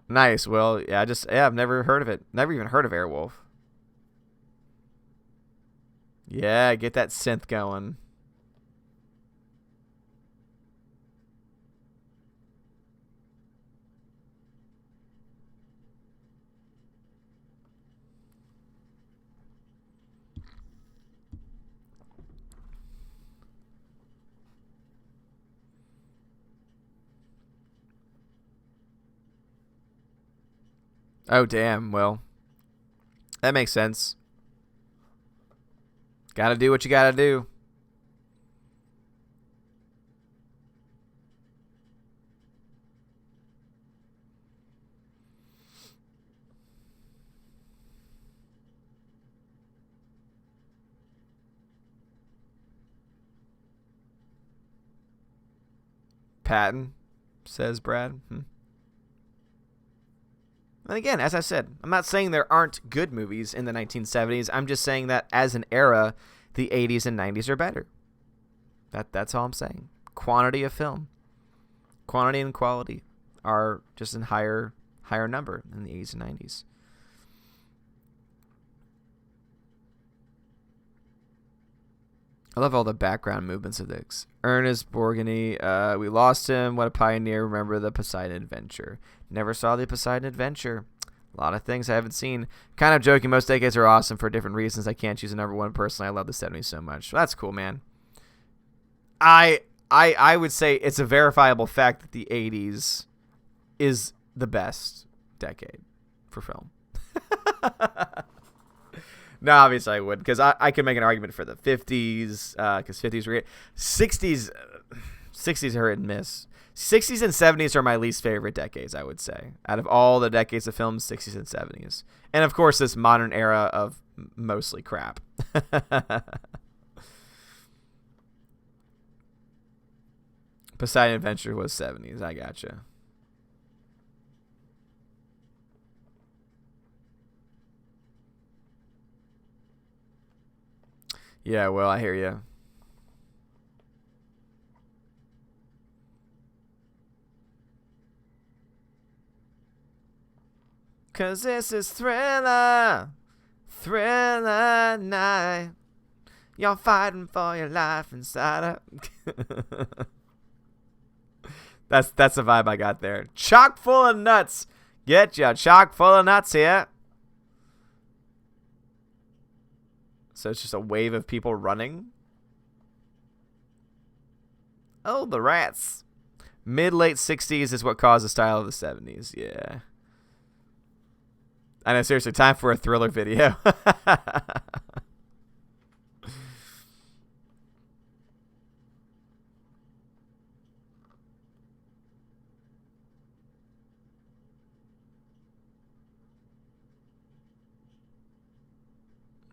Speaker 1: Nice, Will. Yeah, I've never heard of it. Never even heard of Airwolf. Yeah, get that synth going. Oh, damn. Well, that makes sense. Gotta do what you gotta do. Patton, says Brad. And again, as I said, I'm not saying there aren't good movies in the 1970s. I'm just saying that as an era, the 80s and 90s are better. That's all I'm saying. Quantity of film. Quantity and quality are just in higher number in the 80s and 90s. I love all the background movements of this. Ernest Borgnine, we lost him. What a pioneer. Remember the Poseidon Adventure. Never saw the Poseidon Adventure. A lot of things I haven't seen. Kind of joking. Most decades are awesome for different reasons. I can't choose a number one personally. I love the 70s so much. That's cool, man. I would say it's a verifiable fact that the 80s is the best decade for film. No, obviously I would, because I could make an argument for the 50s, because 50s were great. 60s are hit and miss. 60s and 70s are my least favorite decades, I would say. Out of all the decades of films, 60s and 70s. And, of course, this modern era of mostly crap. Poseidon Adventure was 70s. I gotcha. Yeah, well, I hear you. 'Cause this is Thriller. Thriller night. You're fighting for your life inside a... That's the vibe I got there. Chock full of nuts. Get ya chock full of nuts here. So it's just a wave of people running. Oh, the rats. Mid-late 60s is what caused the style of the 70s. Yeah. I know, seriously, time for a Thriller video.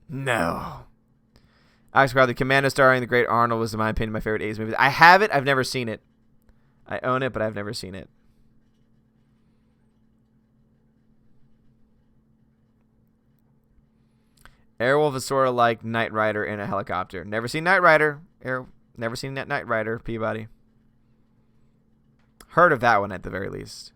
Speaker 1: No. Alex Crowd, The Commando starring the great Arnold was, in my opinion, my favorite 80s movie. I have it. I've never seen it. I own it, but I've never seen it. Airwolf is sort of like Knight Rider in a helicopter. Never seen Knight Rider. Never seen that Knight Rider, Peabody. Heard of that one at the very least.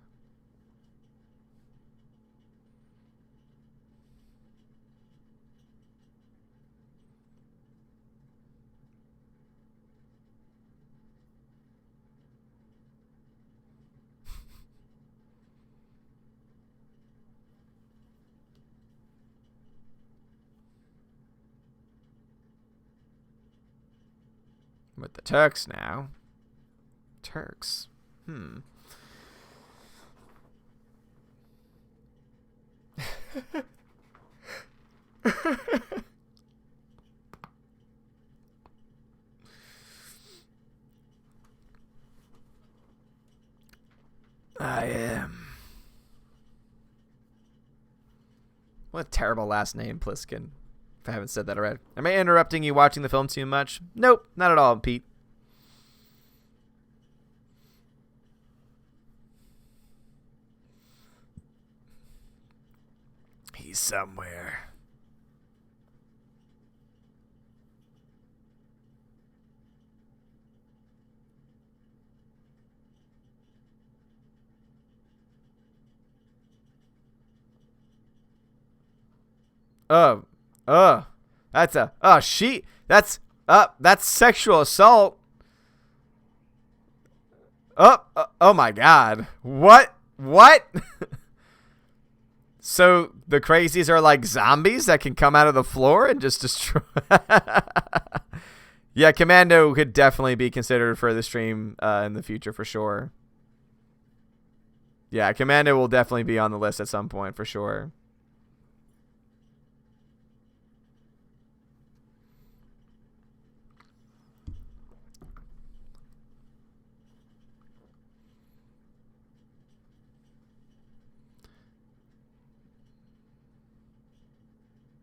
Speaker 1: With the Turks now. Turks. I am. What a terrible last name, Pliskin. If I haven't said that already. Am I interrupting you watching the film too much? Nope, not at all, Pete. He's somewhere. That's sexual assault. Oh my God. What? So the crazies are like zombies that can come out of the floor and just destroy. Yeah, Commando could definitely be considered for the stream in the future for sure. Yeah, Commando will definitely be on the list at some point for sure.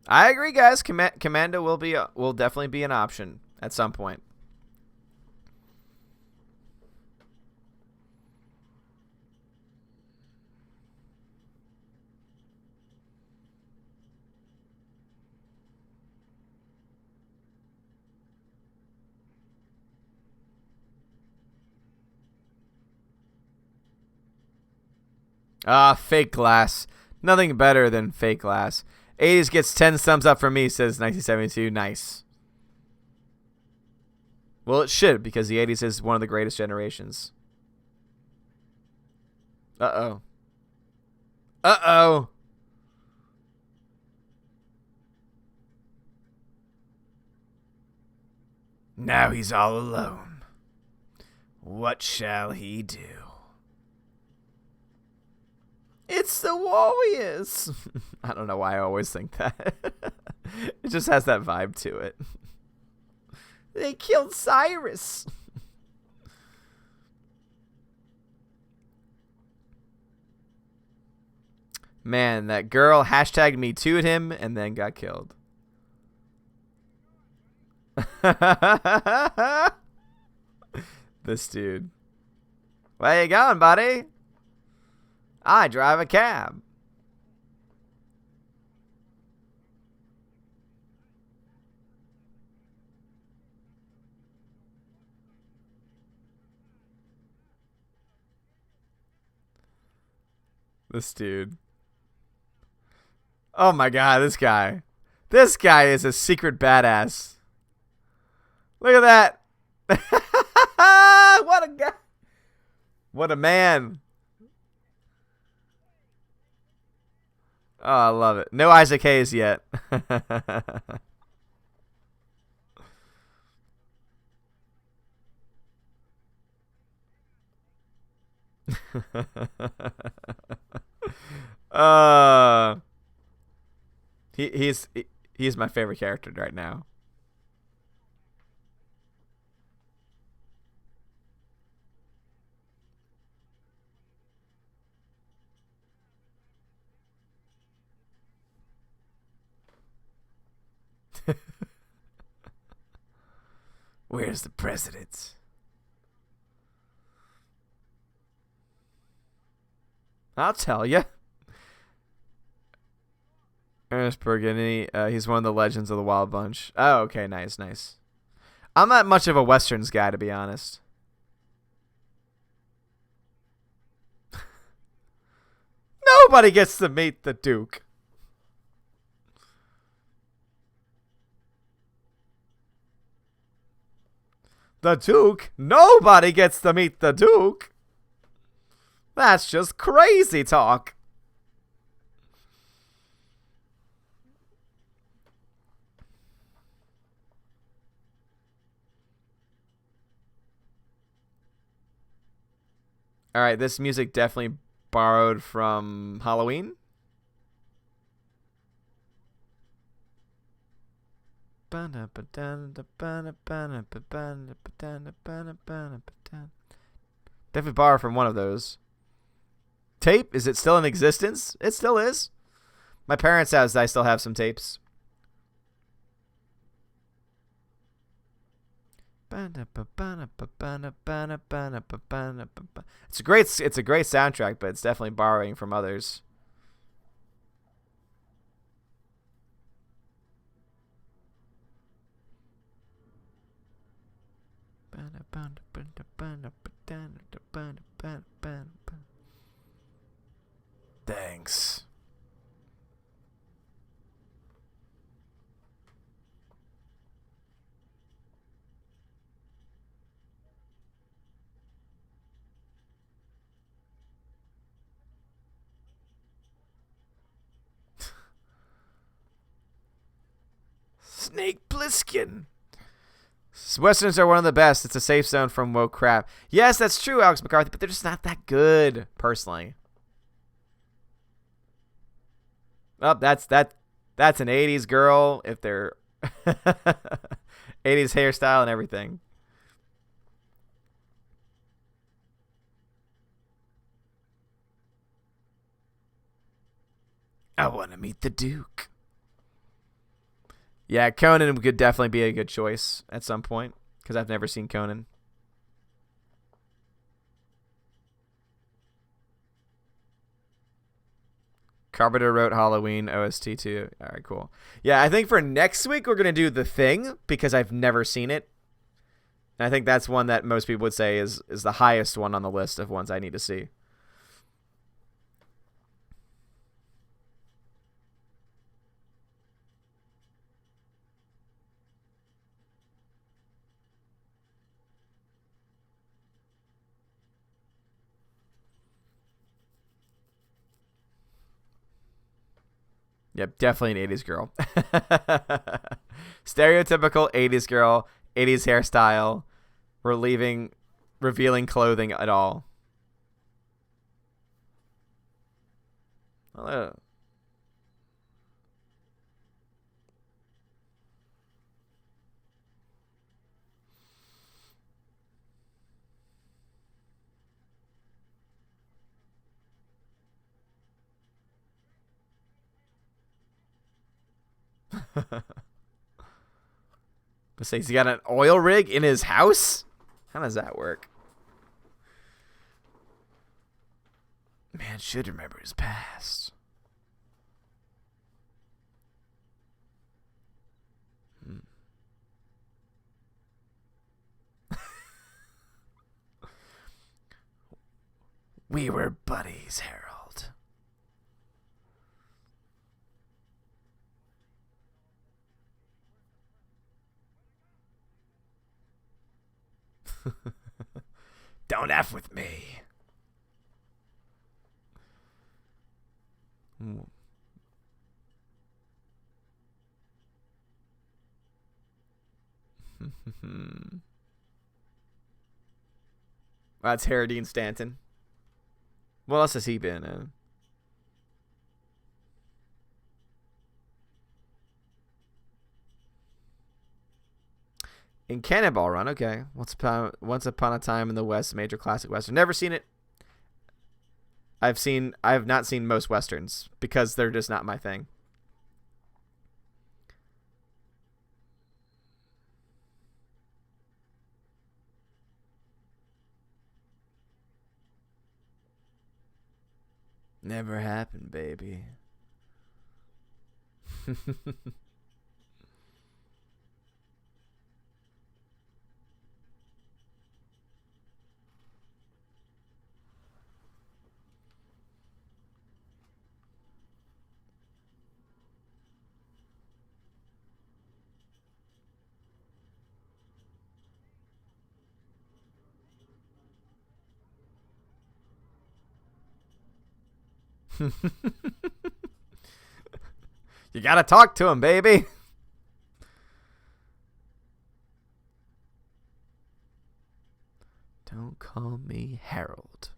Speaker 1: I agree, guys. Commando will definitely be an option at some point. Fake glass. Nothing better than fake glass. 80s gets 10 thumbs up from me, says 1972. Nice. Well, it should, because the 80s is one of the greatest generations. Uh-oh. Uh-oh. Now he's all alone. What shall he do? It's the Warriors. I don't know why I always think that. It just has that vibe to it. They killed Cyrus. Man, that girl hashtag me too'd him and then got killed. This dude. Where you going, buddy? I drive a cab. This dude. Oh my god, this guy. This guy is a secret badass. Look at that. What a guy. What a man. Oh, I love it. No Isaac Hayes yet. uh he's my favorite character right now. Where's the president? I'll tell you. Ernest Burgundy. He's one of the legends of the Wild Bunch. Oh, okay, nice, nice. I'm not much of a westerns guy, to be honest. Nobody gets to meet the Duke. The Duke? Nobody gets to meet the Duke. That's just crazy talk. All right, this music definitely borrowed from Halloween. Definitely borrowed from one of those. Tape? Is it still in existence? It still is. My parents' house, I still have some tapes. It's a great soundtrack, but it's definitely borrowing from others. Thanks. Snake Plissken. Westerns are one of the best. It's a safe zone from woke crap. Yes, that's true, Alex McCarthy, but they're just not that good, personally. Oh, that's an 80s girl if they're 80s hairstyle and everything. I want to meet the Duke. Yeah, Conan could definitely be a good choice at some point because I've never seen Conan. Carpenter wrote Halloween OST too. All right, cool. Yeah, I think for next week we're gonna do The Thing because I've never seen it. And I think that's one that most people would say is the highest one on the list of ones I need to see. Yep, definitely an 80s girl. Stereotypical 80s girl, 80s hairstyle, revealing clothing at all. Uh, But say he's got an oil rig in his house? How does that work? Man should remember his past. Hmm. We were buddies, Harold. Don't F with me. That's Harry Dean Stanton. What else has he been in? In Cannonball Run, okay. Once Upon a Time in the West, major classic western. Never seen it. I have not seen most westerns because they're just not my thing. Never happened, baby. You gotta talk to him, baby. Don't call me Harold.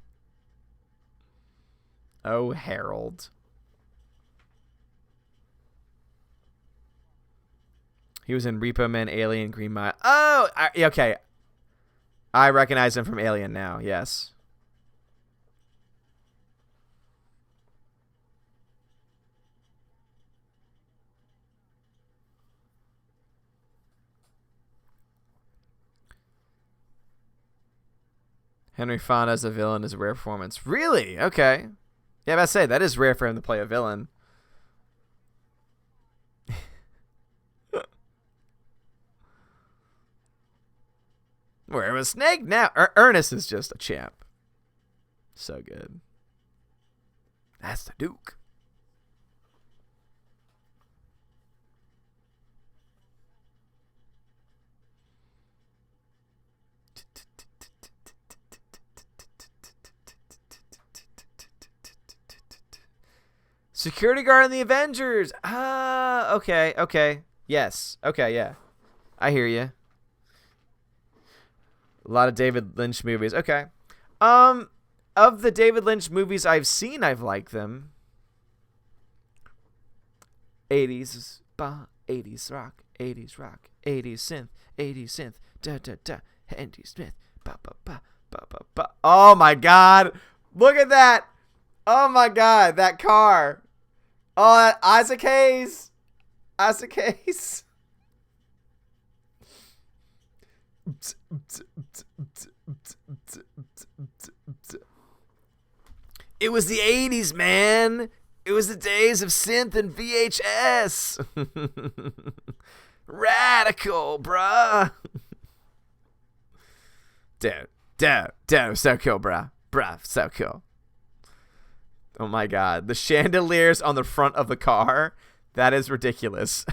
Speaker 1: Oh, Harold. He was in Repo Man, Alien, Green Mile. Oh, okay. I recognize him from Alien now, yes. Henry Fonda as a villain is a rare performance. Really? Okay. Yeah, I say that is rare for him to play a villain. Where was Snake now? Ernest is just a champ. So good. That's the Duke. Security guard in the Avengers. Okay. Yes. Okay, yeah. I hear you. A lot of David Lynch movies. Okay. Of the David Lynch movies I've seen, I've liked them. 80s rock, 80s rock, 80s synth, da da da, Andy Smith, ba ba ba ba ba ba. Oh my God! Look at that! Oh my God, that car! Oh, Isaac Hayes! Isaac Hayes! It was the 80s, man. It was the days of synth and VHS. Radical, bruh. Dude, so cool, bruh. Bruh, so cool. Oh my God. The chandeliers on the front of the car, that is ridiculous.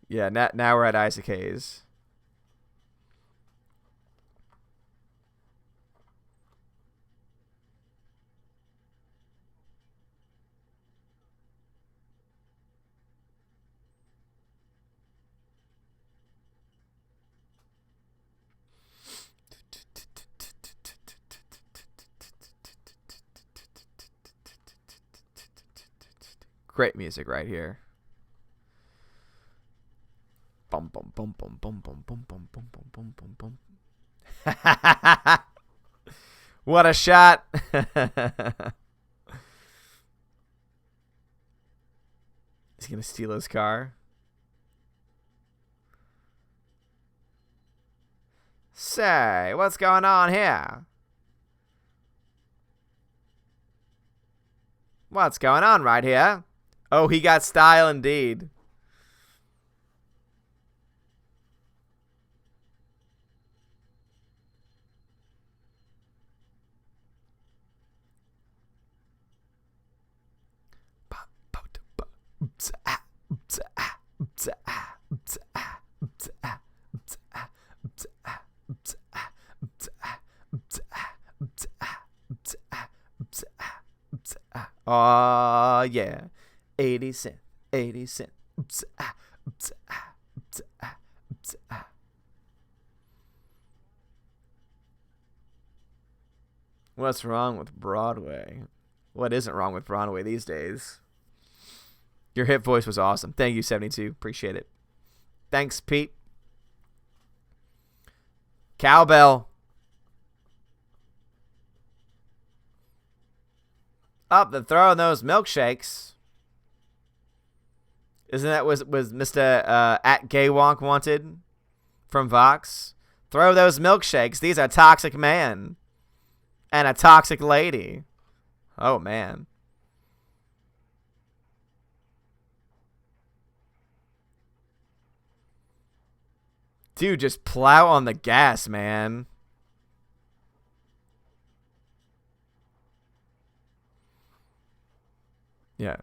Speaker 1: Yeah, now we're at Isaac Hayes. Great music right here. Bum bum bum bum bum bum bum bum bum bum bum bum bum. What a shot. He's gonna steal his car. Say, what's going on here? What's going on right here? Oh, he got style indeed. Aw, yeah. 80 cent. 80 cent. Oops, ah, oops, ah, oops, ah, oops, ah. What's wrong with Broadway? What isn't wrong with Broadway these days? Your hip voice was awesome. Thank you, 72. Appreciate it. Thanks, Pete. Cowbell. Up and throwing those milkshakes. Isn't that was Mr. At Gaywonk wanted from Vox? Throw those milkshakes. These are toxic man and a toxic lady. Oh, man. Dude, just plow on the gas, man. Yeah.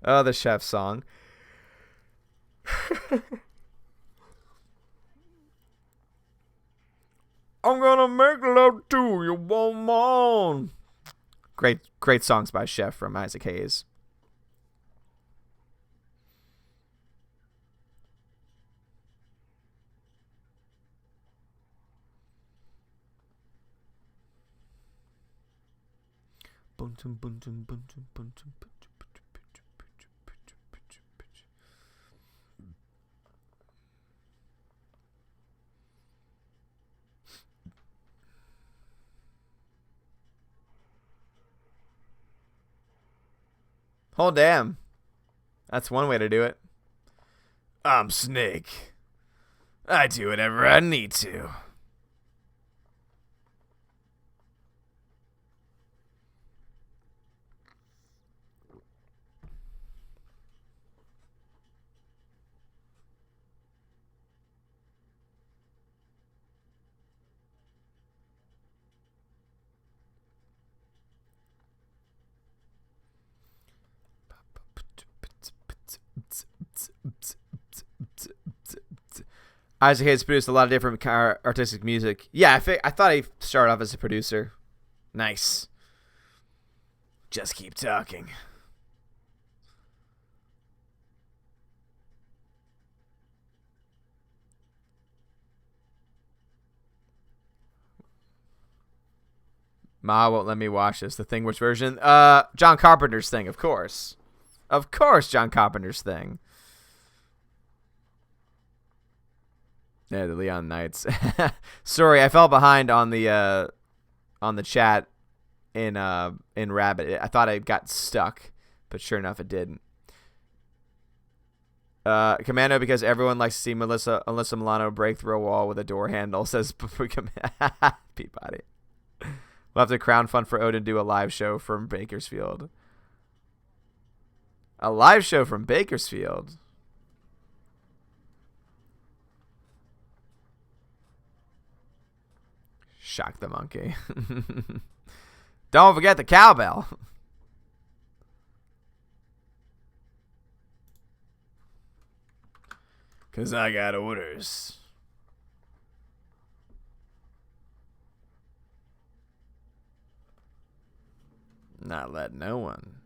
Speaker 1: Oh, the chef song. I'm gonna make love to you, woman. Great songs by Chef from Isaac Hayes. Oh, damn. That's one way to do it. I'm Snake. I do whatever I need to. Isaac Hayes produced a lot of different artistic music. Yeah, I thought he started off as a producer. Nice. Just keep talking. Ma won't let me watch this. The Thing, which version? John Carpenter's Thing, of course. Of course, John Carpenter's Thing. Yeah, the Leon Knights. Sorry, I fell behind on the chat in Rabbit. I thought I got stuck, but sure enough, it didn't. Commando, because everyone likes to see Alyssa Milano break through a wall with a door handle, says Peabody. We'll have to crowdfund for Odin to do a live show from Bakersfield. A live show from Bakersfield? Shock the monkey. Don't forget the cowbell. Because I got orders. Not let no one.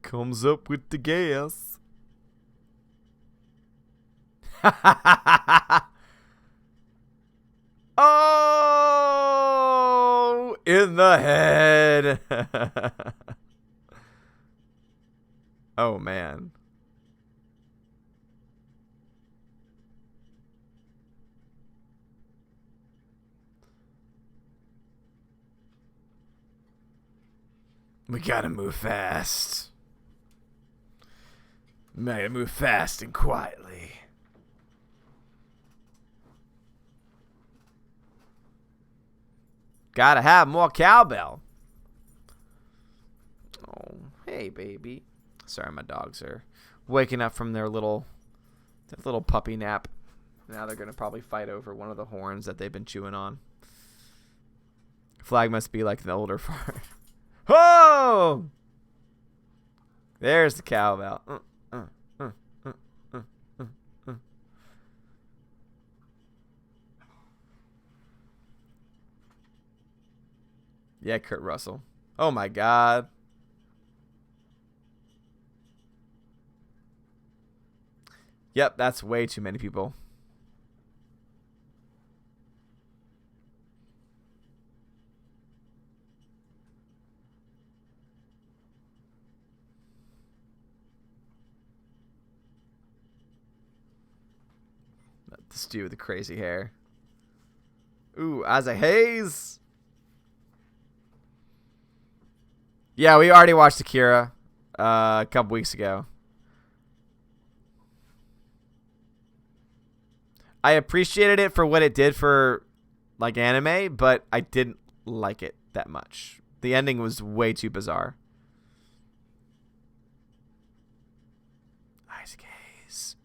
Speaker 1: Comes up with the gas. Oh, in the head. Oh, man. We gotta move fast. We gotta move fast and quietly. Gotta have more cowbell. Oh, hey, baby. Sorry, my dogs are waking up from their little puppy nap. Now they're gonna probably fight over one of the horns that they've been chewing on. Flag must be like an older fart. Oh! no! There's the cowbell. Uh, uh, uh, uh. Yeah, Kurt Russell. Oh my God. Yep, that's way too many people. This dude with the crazy hair. Ooh, Isaac Hayes. Yeah, we already watched Akira a couple weeks ago. I appreciated it for what it did for like anime, but I didn't like it that much. The ending was way too bizarre. Isaac Hayes.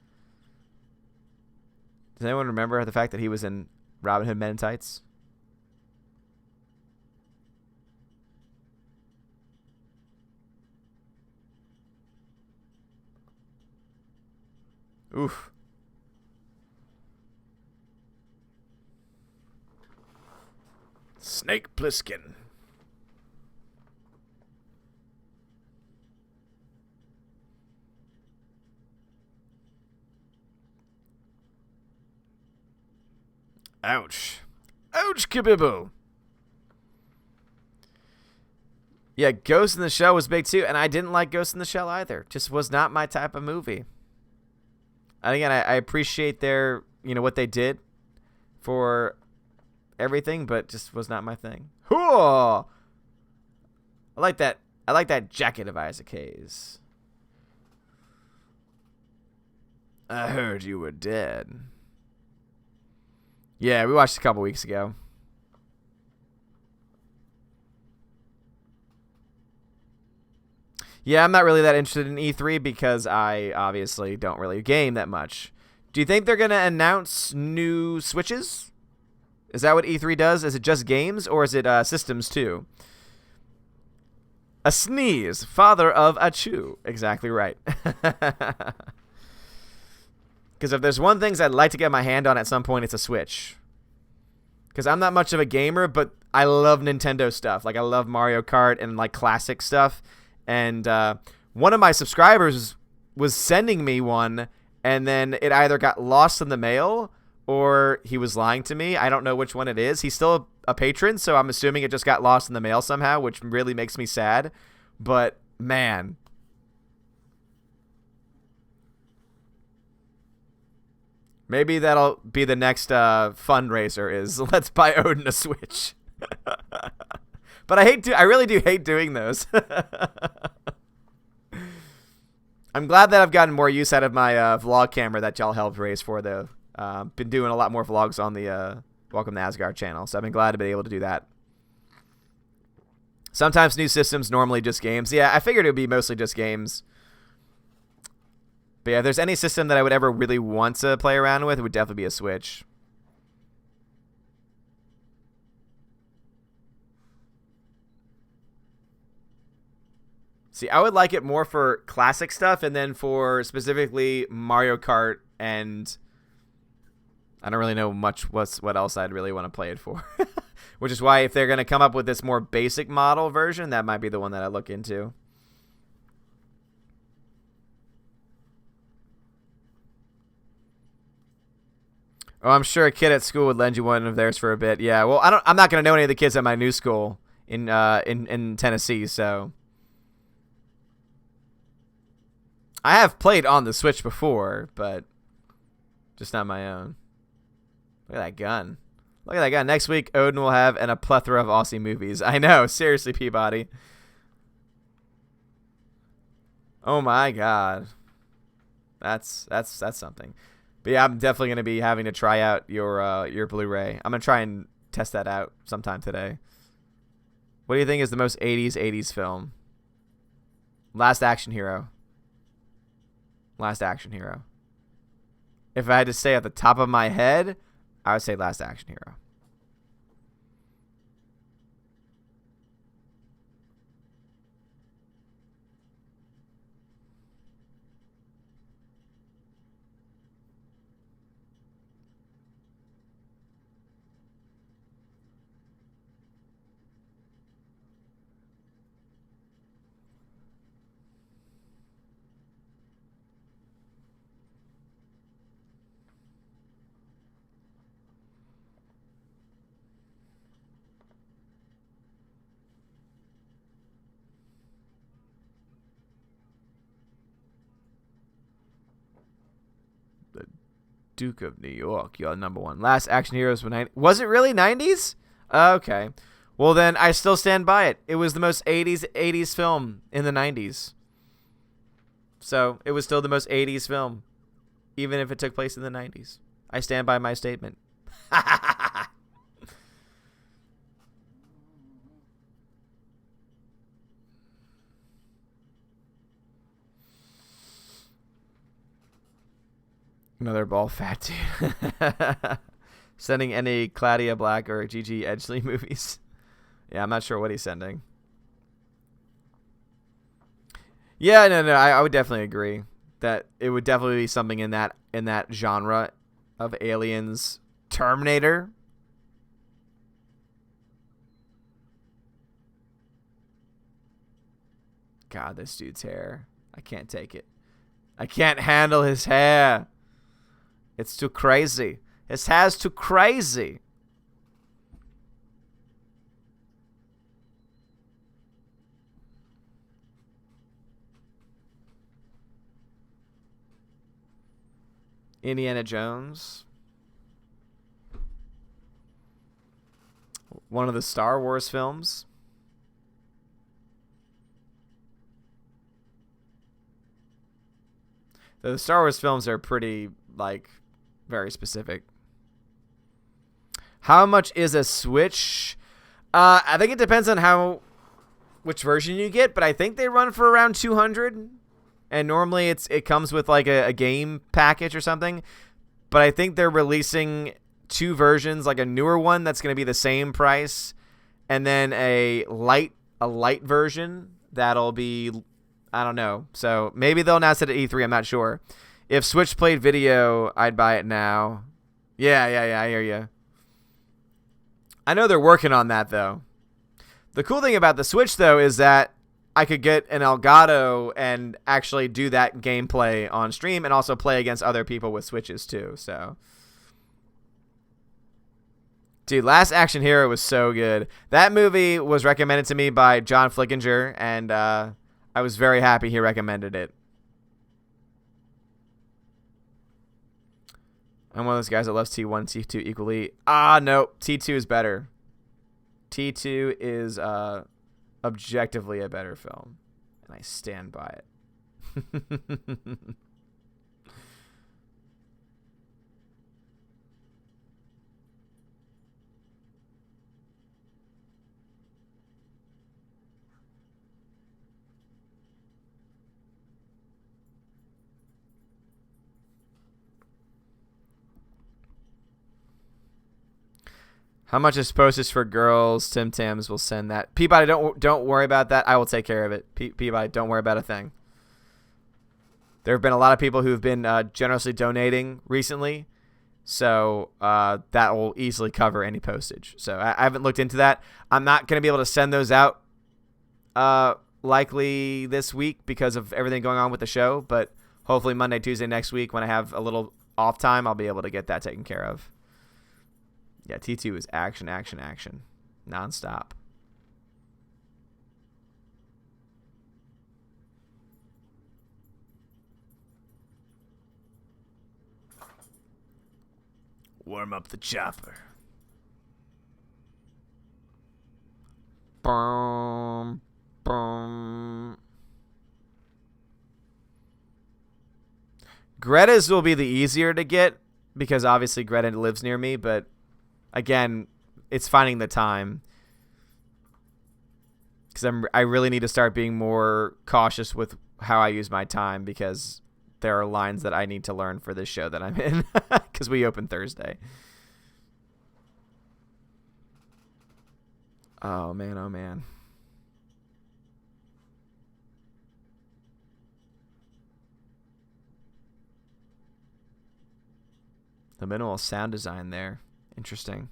Speaker 1: Does anyone remember the fact that he was in Robin Hood Men in Tights? Oof. Snake Plissken. Ouch. Ouch, Kabibbo. Yeah, Ghost in the Shell was big too, and I didn't like Ghost in the Shell either. Just was not my type of movie. And again, I appreciate their, what they did for everything, but just was not my thing. I like that. I like that jacket of Isaac Hayes. I heard you were dead. Yeah, we watched it a couple weeks ago. Yeah, I'm not really that interested in E3 because I obviously don't really game that much. Do you think they're going to announce new Switches? Is that what E3 does? Is it just games or is it systems too? A sneeze, father of a chew. Exactly right. Because if there's one thing I'd like to get my hand on at some point, it's a Switch. Because I'm not much of a gamer, but I love Nintendo stuff. Like, I love Mario Kart and, like, classic stuff. And one of my subscribers was sending me one, and then it either got lost in the mail or he was lying to me. I don't know which one it is. He's still a patron, so I'm assuming it just got lost in the mail somehow, which really makes me sad. But, man. Maybe that'll be the next fundraiser is let's buy Odin a Switch. But I really do hate doing those. I'm glad that I've gotten more use out of my vlog camera that y'all helped raise for, though. Been doing a lot more vlogs on the Welcome to Asgard channel, so I've been glad to be able to do that. Sometimes new systems, normally just games. Yeah, I figured it would be mostly just games. But yeah, if there's any system that I would ever really want to play around with, it would definitely be a Switch. See, I would like it more for classic stuff, and then for specifically Mario Kart, and I don't really know much what else I'd really want to play it for. Which is why if they're going to come up with this more basic model version, that might be the one that I look into. Oh, I'm sure a kid at school would lend you one of theirs for a bit. Yeah, well, I'm not going to know any of the kids at my new school in Tennessee, so I have played on the Switch before, but just not my own. Look at that gun. Look at that gun. Next week, Odin will have a plethora of Aussie movies. I know, seriously, Peabody. Oh my God, that's something. But yeah, I'm definitely gonna be having to try out your Blu-ray. I'm gonna try and test that out sometime today. What do you think is the most 80s film? Last Action Hero. Last Action Hero. If I had to say at the top of my head, I would say Last Action Hero. Duke of New York, you're number one. Last Action Heroes was it really 90s? Okay. Well, then I still stand by it. It was the most 80s film in the 90s. So it was still the most 80s film, even if it took place in the 90s. I stand by my statement. Another ball fat dude. Sending any Claudia Black or Gigi Edgley movies. Yeah, I'm not sure what he's sending. Yeah, no, I would definitely agree that it would definitely be something in that genre of Aliens. Terminator. God, this dude's hair. I can't take it. I can't handle his hair. It's too crazy. His hair's too crazy. Indiana Jones. One of the Star Wars films. The Star Wars films are pretty, like, very specific. How much is a Switch? I think it depends on which version you get, but I think they run for around $200. And normally it comes with like a game package or something. But I think they're releasing two versions, like a newer one that's going to be the same price, and then a light version that'll be, I don't know. So maybe they'll announce it at E3. I'm not sure. If Switch played video, I'd buy it now. Yeah, I hear you. I know they're working on that, though. The cool thing about the Switch, though, is that I could get an Elgato and actually do that gameplay on stream and also play against other people with Switches, too. So, dude, Last Action Hero was so good. That movie was recommended to me by John Flickinger, and I was very happy he recommended it. I'm one of those guys that loves T1 and T2 equally. No. T2 is better. T2 is objectively a better film. And I stand by it. How much is postage for girls? Tim Tams will send that. Peabody, don't worry about that. I will take care of it. Peabody, don't worry about a thing. There have been a lot of people who've been generously donating recently, so that will easily cover any postage. So I haven't looked into that. I'm not going to be able to send those out likely this week because of everything going on with the show, but hopefully Monday, Tuesday next week when I have a little off time, I'll be able to get that taken care of. Yeah, T2 is action, nonstop. Warm up the chopper. Boom, boom. Greta's will be the easier to get because obviously Greta lives near me, but again, it's finding the time because I really need to start being more cautious with how I use my time because there are lines that I need to learn for this show that I'm in because we open Thursday. Oh, man. The minimal sound design there. Interesting.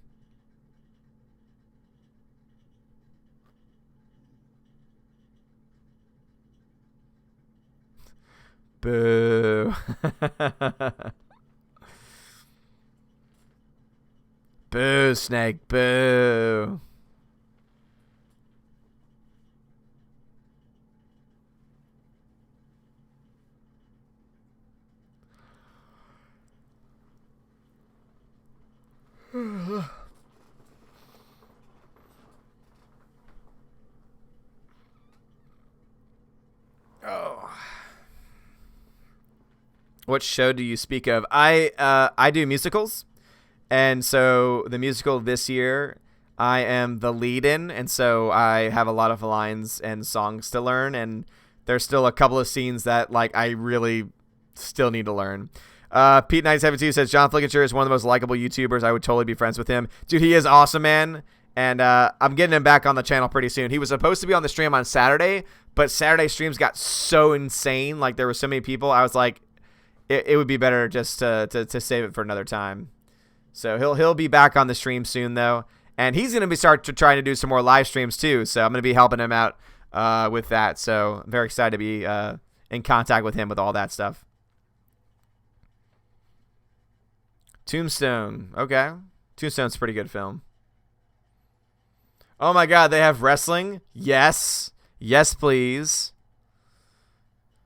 Speaker 1: Boo. Boo, Snake. Boo. Oh. What show do you speak of? I do musicals, and so the musical this year I am the lead in, and so I have a lot of lines and songs to learn, and there's still a couple of scenes that like I really still need to learn. Pete 972 says John Flickinger is one of the most likable YouTubers. I would totally be friends with him. Dude, he is awesome, man. And I'm getting him back on the channel pretty soon. He was supposed to be on the stream on Saturday, but Saturday streams got so insane. Like, there were so many people. I was like, it would be better just to save it for another time. So he'll be back on the stream soon, though. And he's going to be trying to do some more live streams, too. So I'm going to be helping him out with that. So I'm very excited to be in contact with him with all that stuff. Tombstone. Okay. Tombstone's a pretty good film. Oh, my God. They have wrestling? Yes. Yes, please.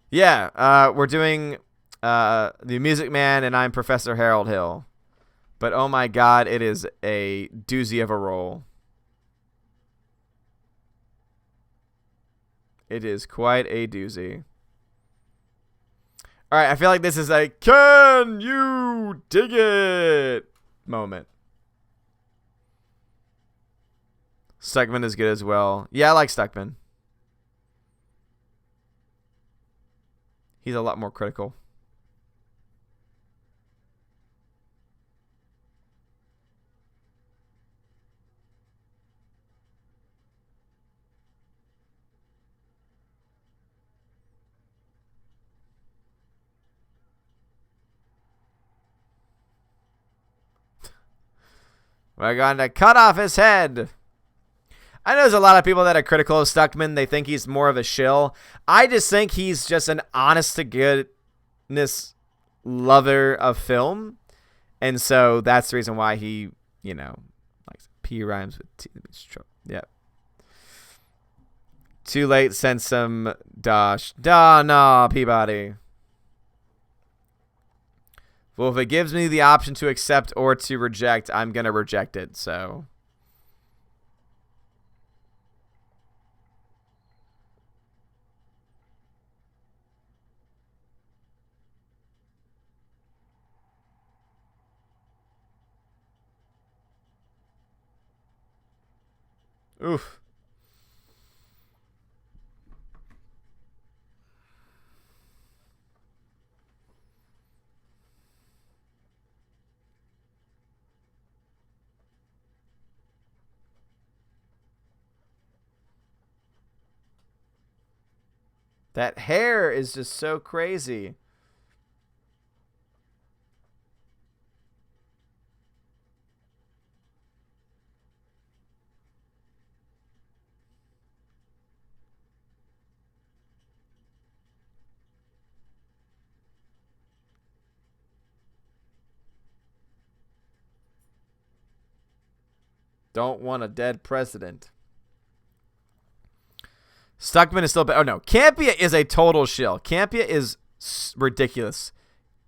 Speaker 1: Yeah. We're doing The Music Man, and I'm Professor Harold Hill. But, oh, my God, it is a doozy of a role. It is quite a doozy. All right, I feel like this is a "Can you dig it?" moment. Stuckman is good as well. Yeah, I like Stuckman. He's a lot more critical. We're going to cut off his head. I know there's a lot of people that are critical of Stuckman. They think he's more of a shill. I just think he's just an honest-to-goodness lover of film. And so that's the reason why he, you know, likes P rhymes with T. Yeah. Too late, send some dosh. No, Peabody. Well, if it gives me the option to accept or to reject, I'm going to reject it, so. Oof. That hair is just so crazy. Don't want a dead president. Stuckman is still bad. Oh, no. Campea is a total shill. Campea is ridiculous.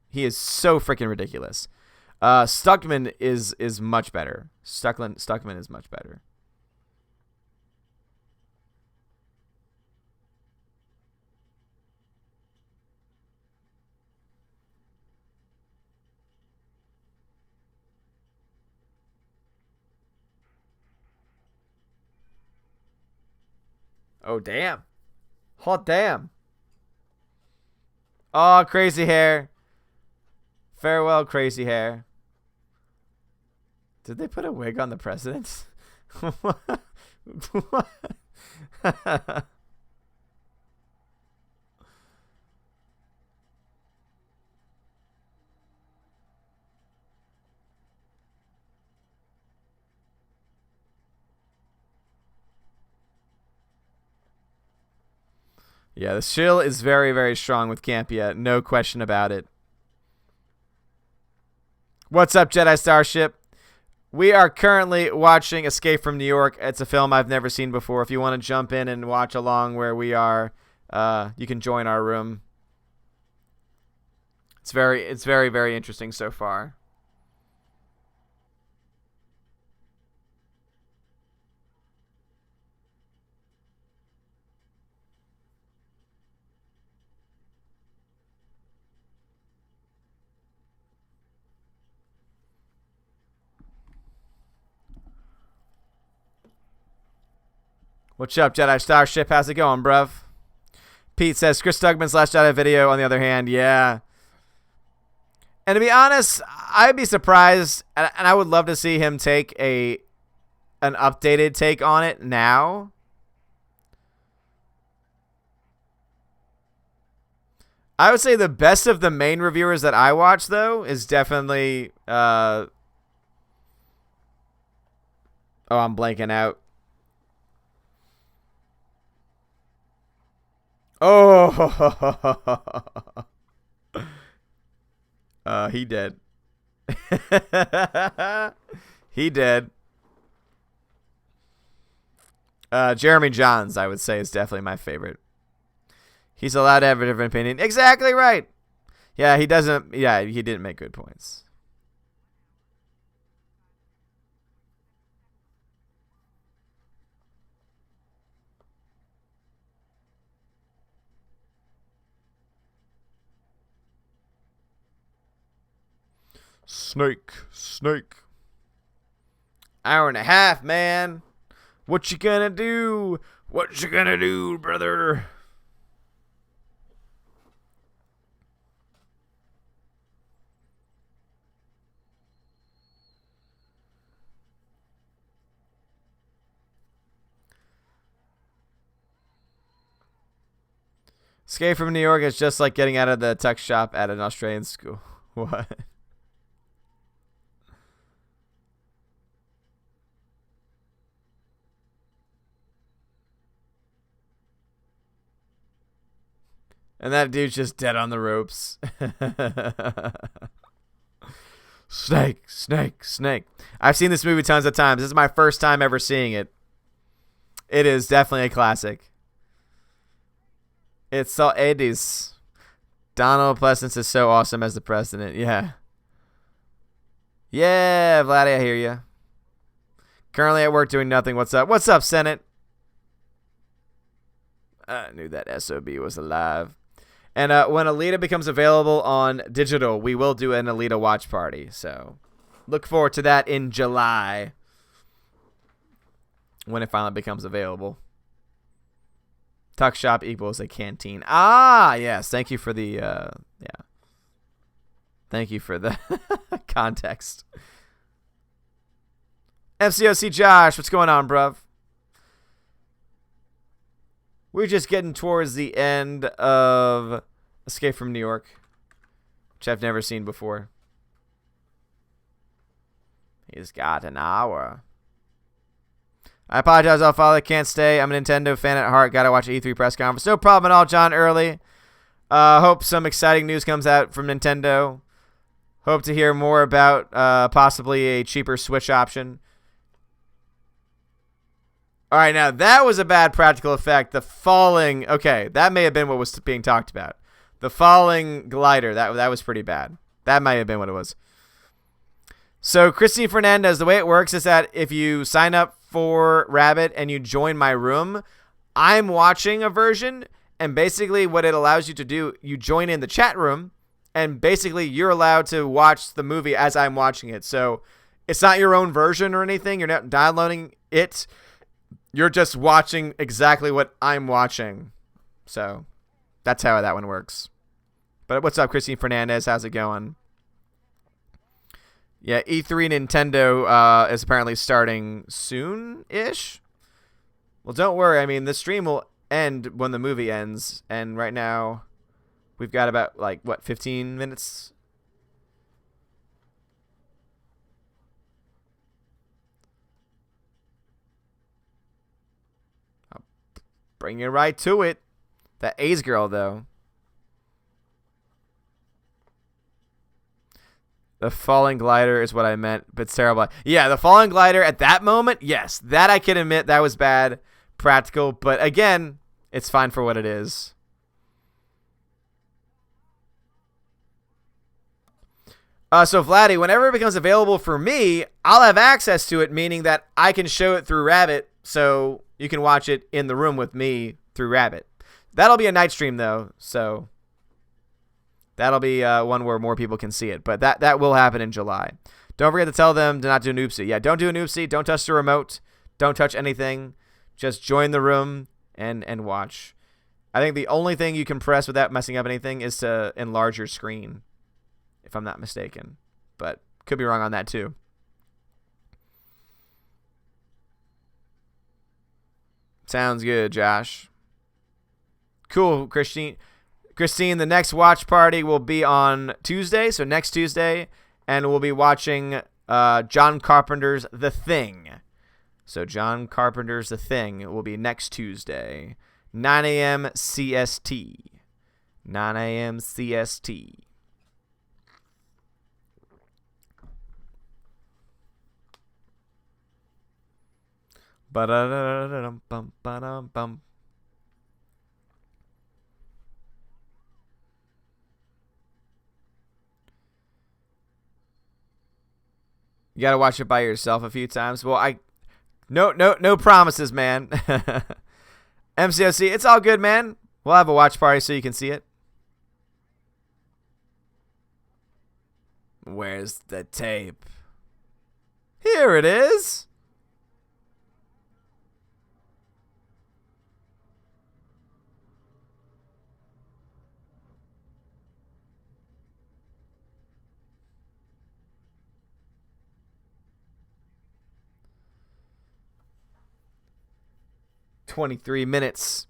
Speaker 1: He is so freaking ridiculous. Stuckman is much better. Stuckman is much better. Oh, damn. Hot damn. Oh, crazy hair. Farewell, crazy hair. Did they put a wig on the president? What? Yeah, the shill is very, very strong with Campea. No question about it. What's up, Jedi Starship? We are currently watching Escape from New York. It's a film I've never seen before. If you want to jump in and watch along where we are, you can join our room. It's very, very interesting so far. What's up, Jedi Starship? How's it going, bruv? Pete says, Chris Stugman's Last Jedi video, on the other hand, yeah. And to be honest, I'd be surprised, and I would love to see him take an updated take on it now. I would say the best of the main reviewers that I watch, though, is definitely... oh, I'm blanking out. Oh, he dead. He dead. Jeremy Johns, I would say, is definitely my favorite. He's allowed to have a different opinion. Exactly right. Yeah, he doesn't. Yeah, he didn't make good points. Snake. Hour and a half, man. What you gonna do? What you gonna do, brother? Escape from New York is just like getting out of the tuck shop at an Australian school. What? And that dude's just dead on the ropes. Snake. I've seen this movie tons of times. This is my first time ever seeing it. It is definitely a classic. It's so 80s. Donald Pleasance is so awesome as the president. Yeah. Yeah, Vladdy, I hear you. Currently at work doing nothing. What's up? What's up, Senate? I knew that SOB was alive. And when Alita becomes available on digital, we will do an Alita watch party. So look forward to that in July when it finally becomes available. Tuck shop equals a canteen. Ah, yes. Thank you for the Thank you for the context. FCOC Josh, what's going on, bruv? We're just getting towards the end of Escape from New York, which I've never seen before. He's got an hour. I apologize, all father can't stay. I'm a Nintendo fan at heart. Gotta watch E3 press conference. No problem at all, John Early. Hope some exciting news comes out from Nintendo. Hope to hear more about possibly a cheaper Switch option. All right, now that was a bad practical effect. The falling, okay, that may have been what was being talked about. The falling glider, that was pretty bad. That might have been what it was. So Christine Fernandez, the way it works is that if you sign up for Rabbit and you join my room, I'm watching a version, and basically what it allows you to do, you join in the chat room, and basically you're allowed to watch the movie as I'm watching it. So it's not your own version or anything. You're not downloading it. You're just watching exactly what I'm watching. So that's how that one works. But what's up, Christine Fernandez? How's it going? Yeah, E3 Nintendo is apparently starting soon-ish. Well, don't worry. I mean, the stream will end when the movie ends. And right now, we've got about, 15 minutes? I'll bring you right to it. That A's girl, though. The falling glider is what I meant, but it's terrible. Yeah, the falling glider at that moment, yes. That I can admit, that was bad, practical. But again, it's fine for what it is. So Vladdy, whenever it becomes available for me, I'll have access to it, meaning that I can show it through Rabbit, so you can watch it in the room with me through Rabbit. That'll be a night stream, though, so that'll be one where more people can see it. But that will happen in July. Don't forget to tell them to not do an oopsie. Yeah, don't do an oopsie. Don't touch the remote. Don't touch anything. just join the room and watch. I think the only thing you can press without messing up anything is to enlarge your screen, if I'm not mistaken. But could be wrong on that too. Sounds good, Josh. Cool, Christine. Christine, the next watch party will be on Tuesday, so next Tuesday, and we'll be watching John Carpenter's The Thing. So John Carpenter's The Thing will be next Tuesday, 9 a.m. CST. 9 a.m. CST. Ba-da-da-da-da-bum-bum. You gotta watch it by yourself a few times. Well, no promises, man. MCOC, it's all good, man. We'll have a watch party so you can see it. Where's the tape? Here it is. "23 minutes.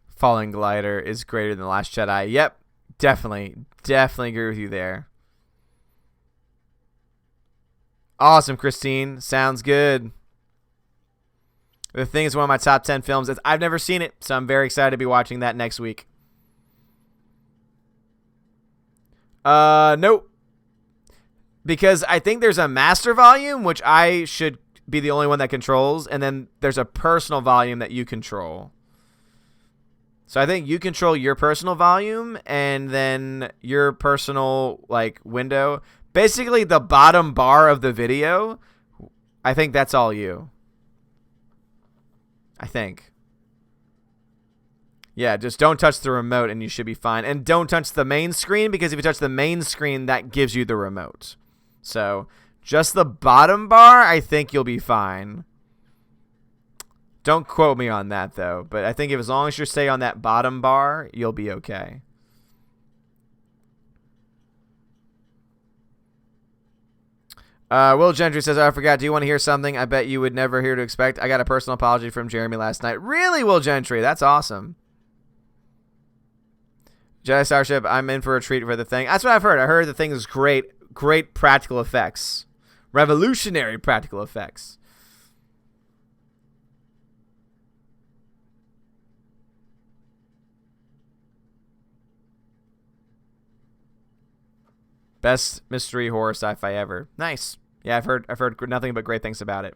Speaker 1: Falling Glider is greater than The Last Jedi." Yep, definitely agree with you there. Awesome, Christine. Sounds good. The Thing is one of my top 10 films. I've never seen it, so I'm very excited to be watching that next week. Nope. Because I think there's a master volume, which I should be the only one that controls, and then there's a personal volume that you control. So I think you control your personal volume, and then your personal window. Basically, the bottom bar of the video, I think that's all you. I think. Yeah, just don't touch the remote and you should be fine. And don't touch the main screen, because if you touch the main screen, that gives you the remote. So just the bottom bar, I think you'll be fine. Don't quote me on that, though. But I think as long as you stay on that bottom bar, you'll be okay. Will Gentry says, "I forgot. Do you want to hear something I bet you would never hear to expect? I got a personal apology from Jeremy last night." Really, Will Gentry? That's awesome. Jedi Starship, I'm in for a treat for The Thing. That's what I've heard. I heard The Thing is great. Great practical effects. Revolutionary practical effects. Best mystery horror sci-fi ever. Nice. Yeah, I've heard nothing but great things about it.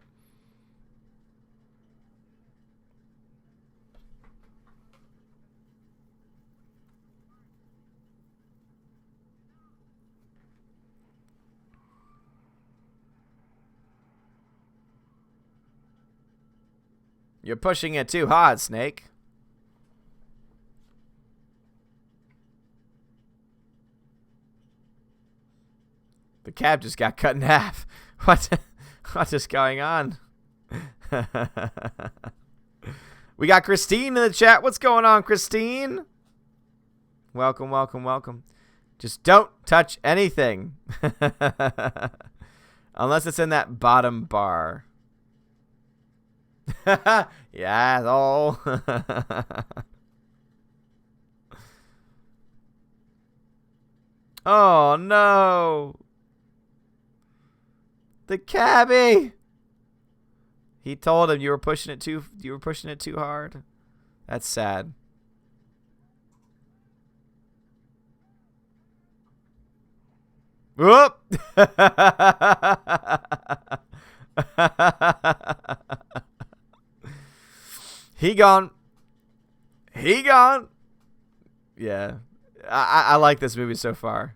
Speaker 1: You're pushing it too hard, Snake. The cab just got cut in half. What is going on? We got Christine in the chat. What's going on, Christine? Welcome, welcome, welcome. Just don't touch anything. Unless it's in that bottom bar. Yeah, all. Oh no. The cabbie. He told him you were pushing it too hard. That's sad. Whoop. He gone. Yeah. I like this movie so far.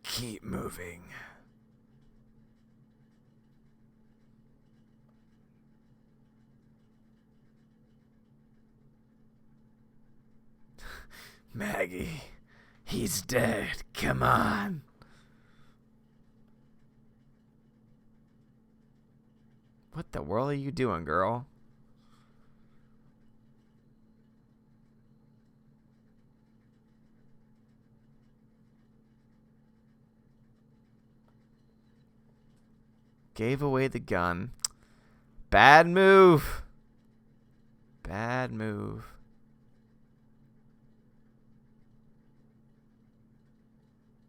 Speaker 1: Keep moving. Maggie, he's dead. Come on. What the world are you doing, girl? Gave away the gun. Bad move. Bad move.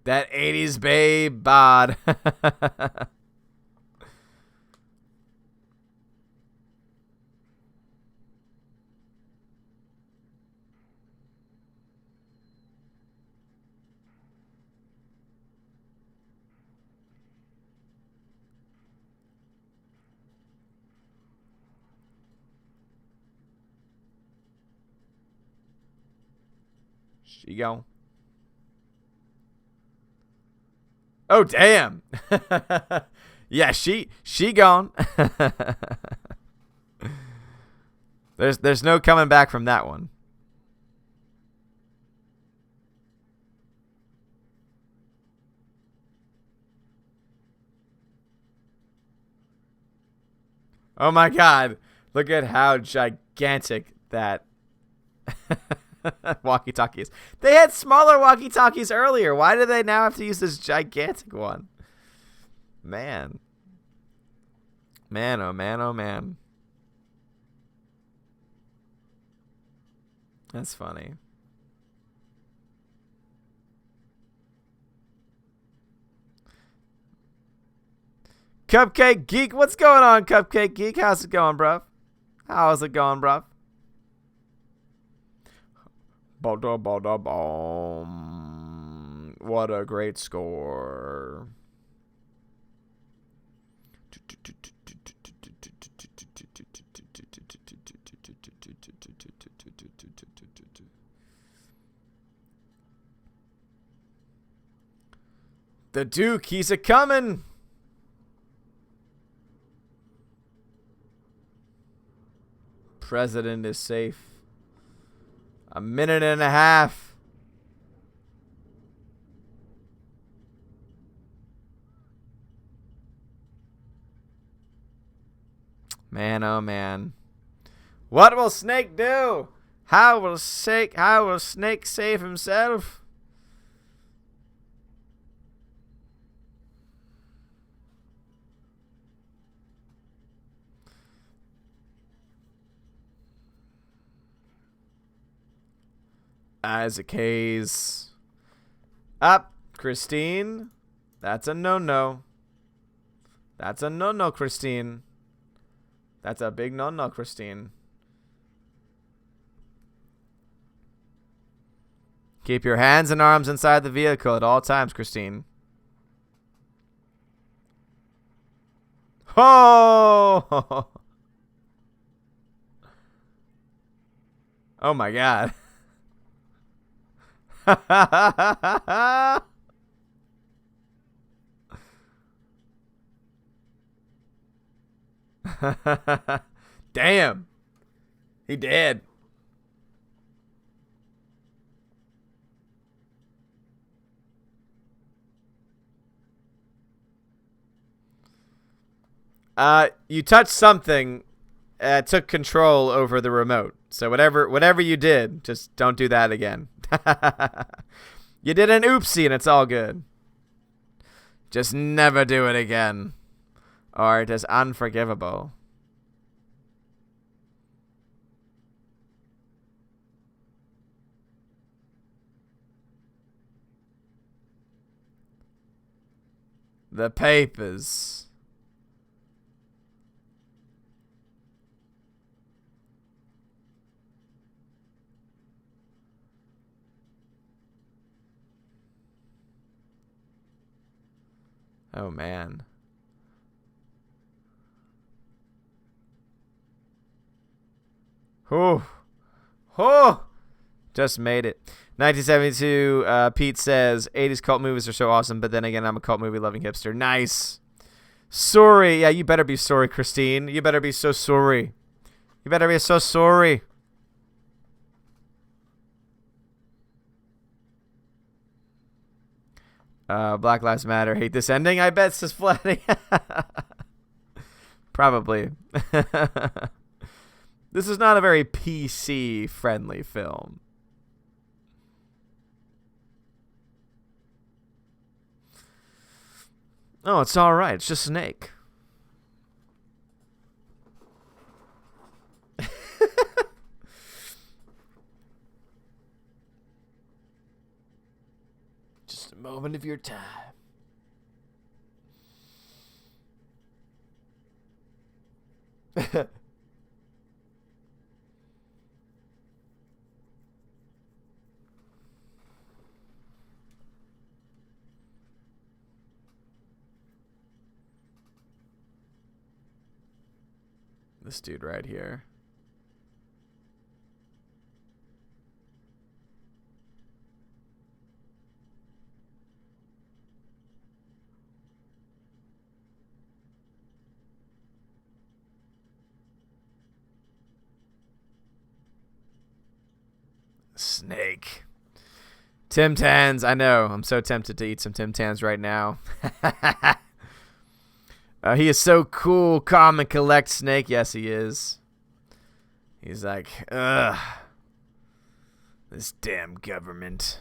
Speaker 1: That 80s babe bod. She gone. Oh, damn. Yeah, she gone. There's no coming back from that one. Oh my god. Look at how gigantic that walkie-talkie is. They had smaller walkie-talkies earlier. Why do they now have to use this gigantic one? Man. Man, oh man, oh man. That's funny. Cupcake Geek, what's going on, Cupcake Geek? How's it going, bruv? How's it going, bruv? What a great score. The Duke, he's a coming. President is safe. A minute and a half. Man, oh man. What will Snake do? How will Snake save himself? Isaac Hayes. Up, Christine. That's a no-no. That's a no-no, Christine. That's a big no-no, Christine. Keep your hands and arms inside the vehicle at all times, Christine. Oh! Oh my god. Damn. He did. You touched something, took control over the remote. So whatever you did, just don't do that again. You did an oopsie and it's all good. Just never do it again, or it is unforgivable. The papers. Oh, man. Oh. Oh. Just made it. 1972, Pete says, 80s cult movies are so awesome, but then again, I'm a cult movie loving hipster. Nice. Sorry. Yeah, you better be sorry, Christine. You better be so sorry. You better be so sorry. Black Lives Matter. Hate this ending. I bet it's flooding. Probably. This is not a very PC friendly film. Oh, it's all right. It's just Snake. Just a moment of your time. This dude right here. Snake. Tim Tans. I know. I'm so tempted to eat some Tim Tans right now. He is so cool, calm, and collect, Snake. Yes, he is. He's like, ugh, this damn government.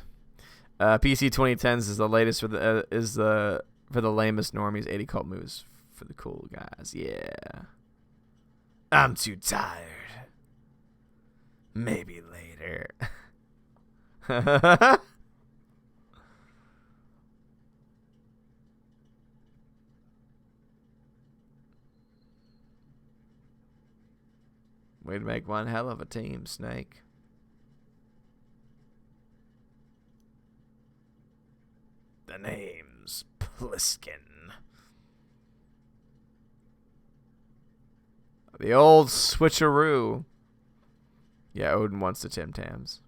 Speaker 1: PC 2010s is the latest for the for the lamest normies. 80 cult moves for the cool guys. Yeah. I'm too tired. Maybe later. Way to make one hell of a team, Snake. The name's Pliskin. The old switcheroo. Yeah, Odin wants the Tim Tams.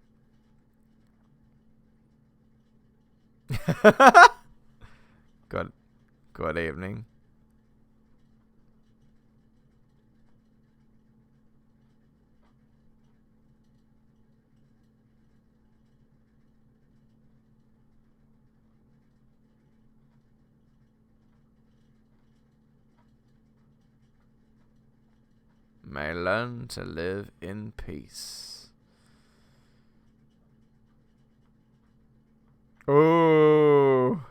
Speaker 1: Good evening. May learn to live in peace. Oh.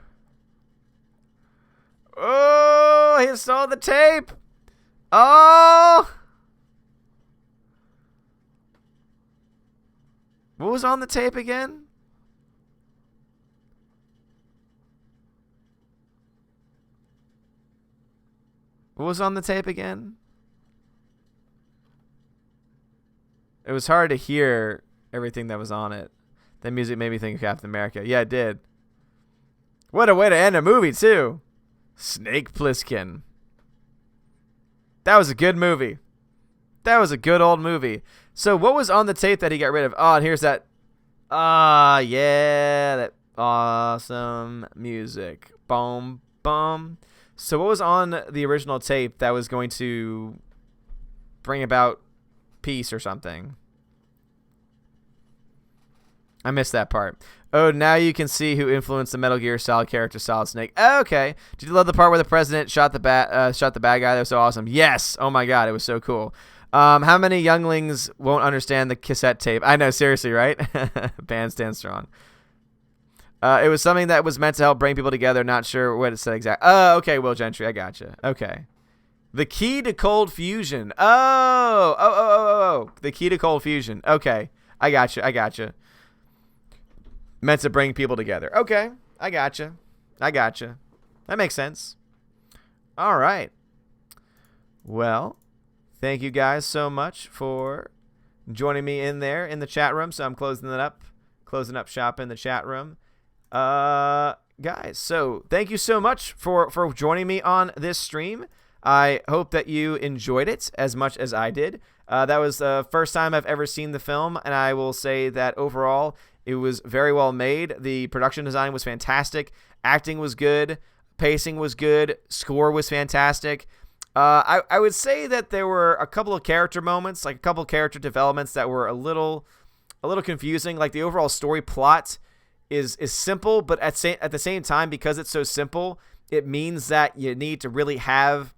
Speaker 1: Oh, he saw the tape. Oh. What was on the tape again? What was on the tape again? It was hard to hear everything that was on it. The music made me think of Captain America. Yeah, it did. What a way to end a movie, too. Snake Plissken. That was a good movie. That was a good old movie. So what was on the tape that he got rid of? Oh, and here's that. Yeah, that awesome music. Boom, boom. So what was on the original tape that was going to bring about peace or something? I missed that part. Oh, now you can see who influenced the Metal Gear Solid character Solid Snake. Oh, okay. Did you love the part where the president shot the bad guy? That was so awesome. Yes. Oh my god, it was so cool. How many younglings won't understand the cassette tape? I know, seriously, right? Band stand strong. It was something that was meant to help bring people together. Not sure what it said exactly. Oh, okay, Will Gentry. I gotcha. Okay. The key to cold fusion. Oh. The key to cold fusion. Okay. I gotcha. Meant to bring people together. Okay. I gotcha. That makes sense. All right. Well, thank you guys so much for joining me in there in the chat room. So I'm closing up shop in the chat room. Guys, so thank you so much for joining me on this stream. I hope that you enjoyed it as much as I did. That was the first time I've ever seen the film, and I will say that overall it was very well made. The production design was fantastic. Acting was good. Pacing was good. Score was fantastic. I would say that there were a couple of character moments, like a couple of character developments that were a little confusing. Like the overall story plot is simple, but at the same time, because it's so simple, it means that you need to really have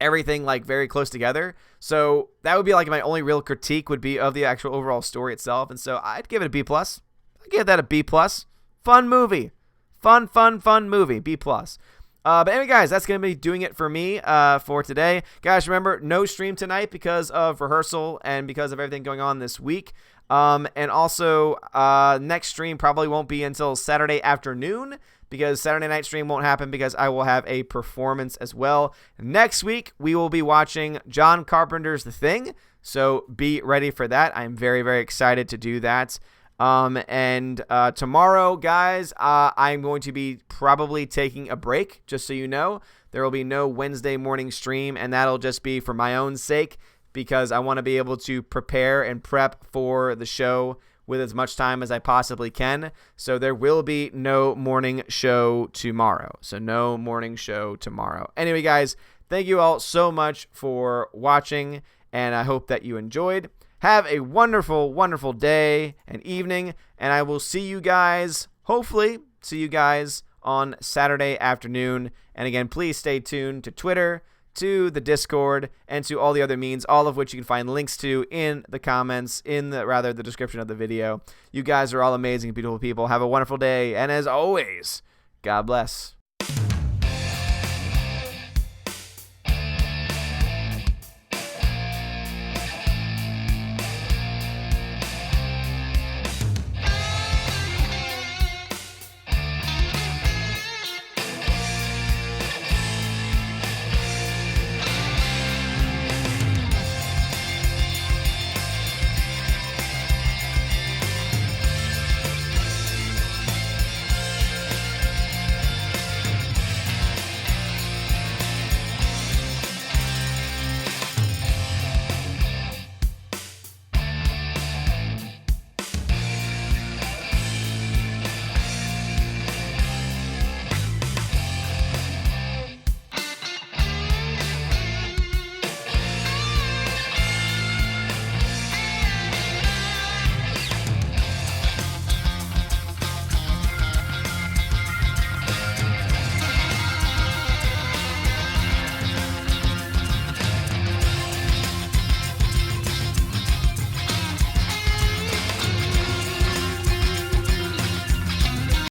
Speaker 1: everything like very close together. So that would be like my only real critique would be of the actual overall story itself. And so I'd give it a B+. I'd give that a B+. Fun movie. Fun movie. B+. But anyway, guys, that's going to be doing it for me for today. Guys, remember, no stream tonight because of rehearsal and because of everything going on this week. And also, next stream probably won't be until Saturday afternoon, because Saturday night stream won't happen because I will have a performance as well. Next week, we will be watching John Carpenter's The Thing, so be ready for that. I'm very, very excited to do that. And tomorrow, guys, I'm going to be probably taking a break, just so you know. There will be no Wednesday morning stream, and that'll just be for my own sake, because I want to be able to prepare and prep for the show with as much time as I possibly can. So there will be no morning show tomorrow. Anyway, guys, thank you all so much for watching, and I hope that you enjoyed. Have a wonderful, wonderful day and evening, and I will see you guys, hopefully see you guys on Saturday afternoon. And again, please stay tuned to Twitter, to the Discord, and to all the other means, all of which you can find links to in the comments, the description of the video. You guys are all amazing, beautiful people. Have a wonderful day, and as always, God bless.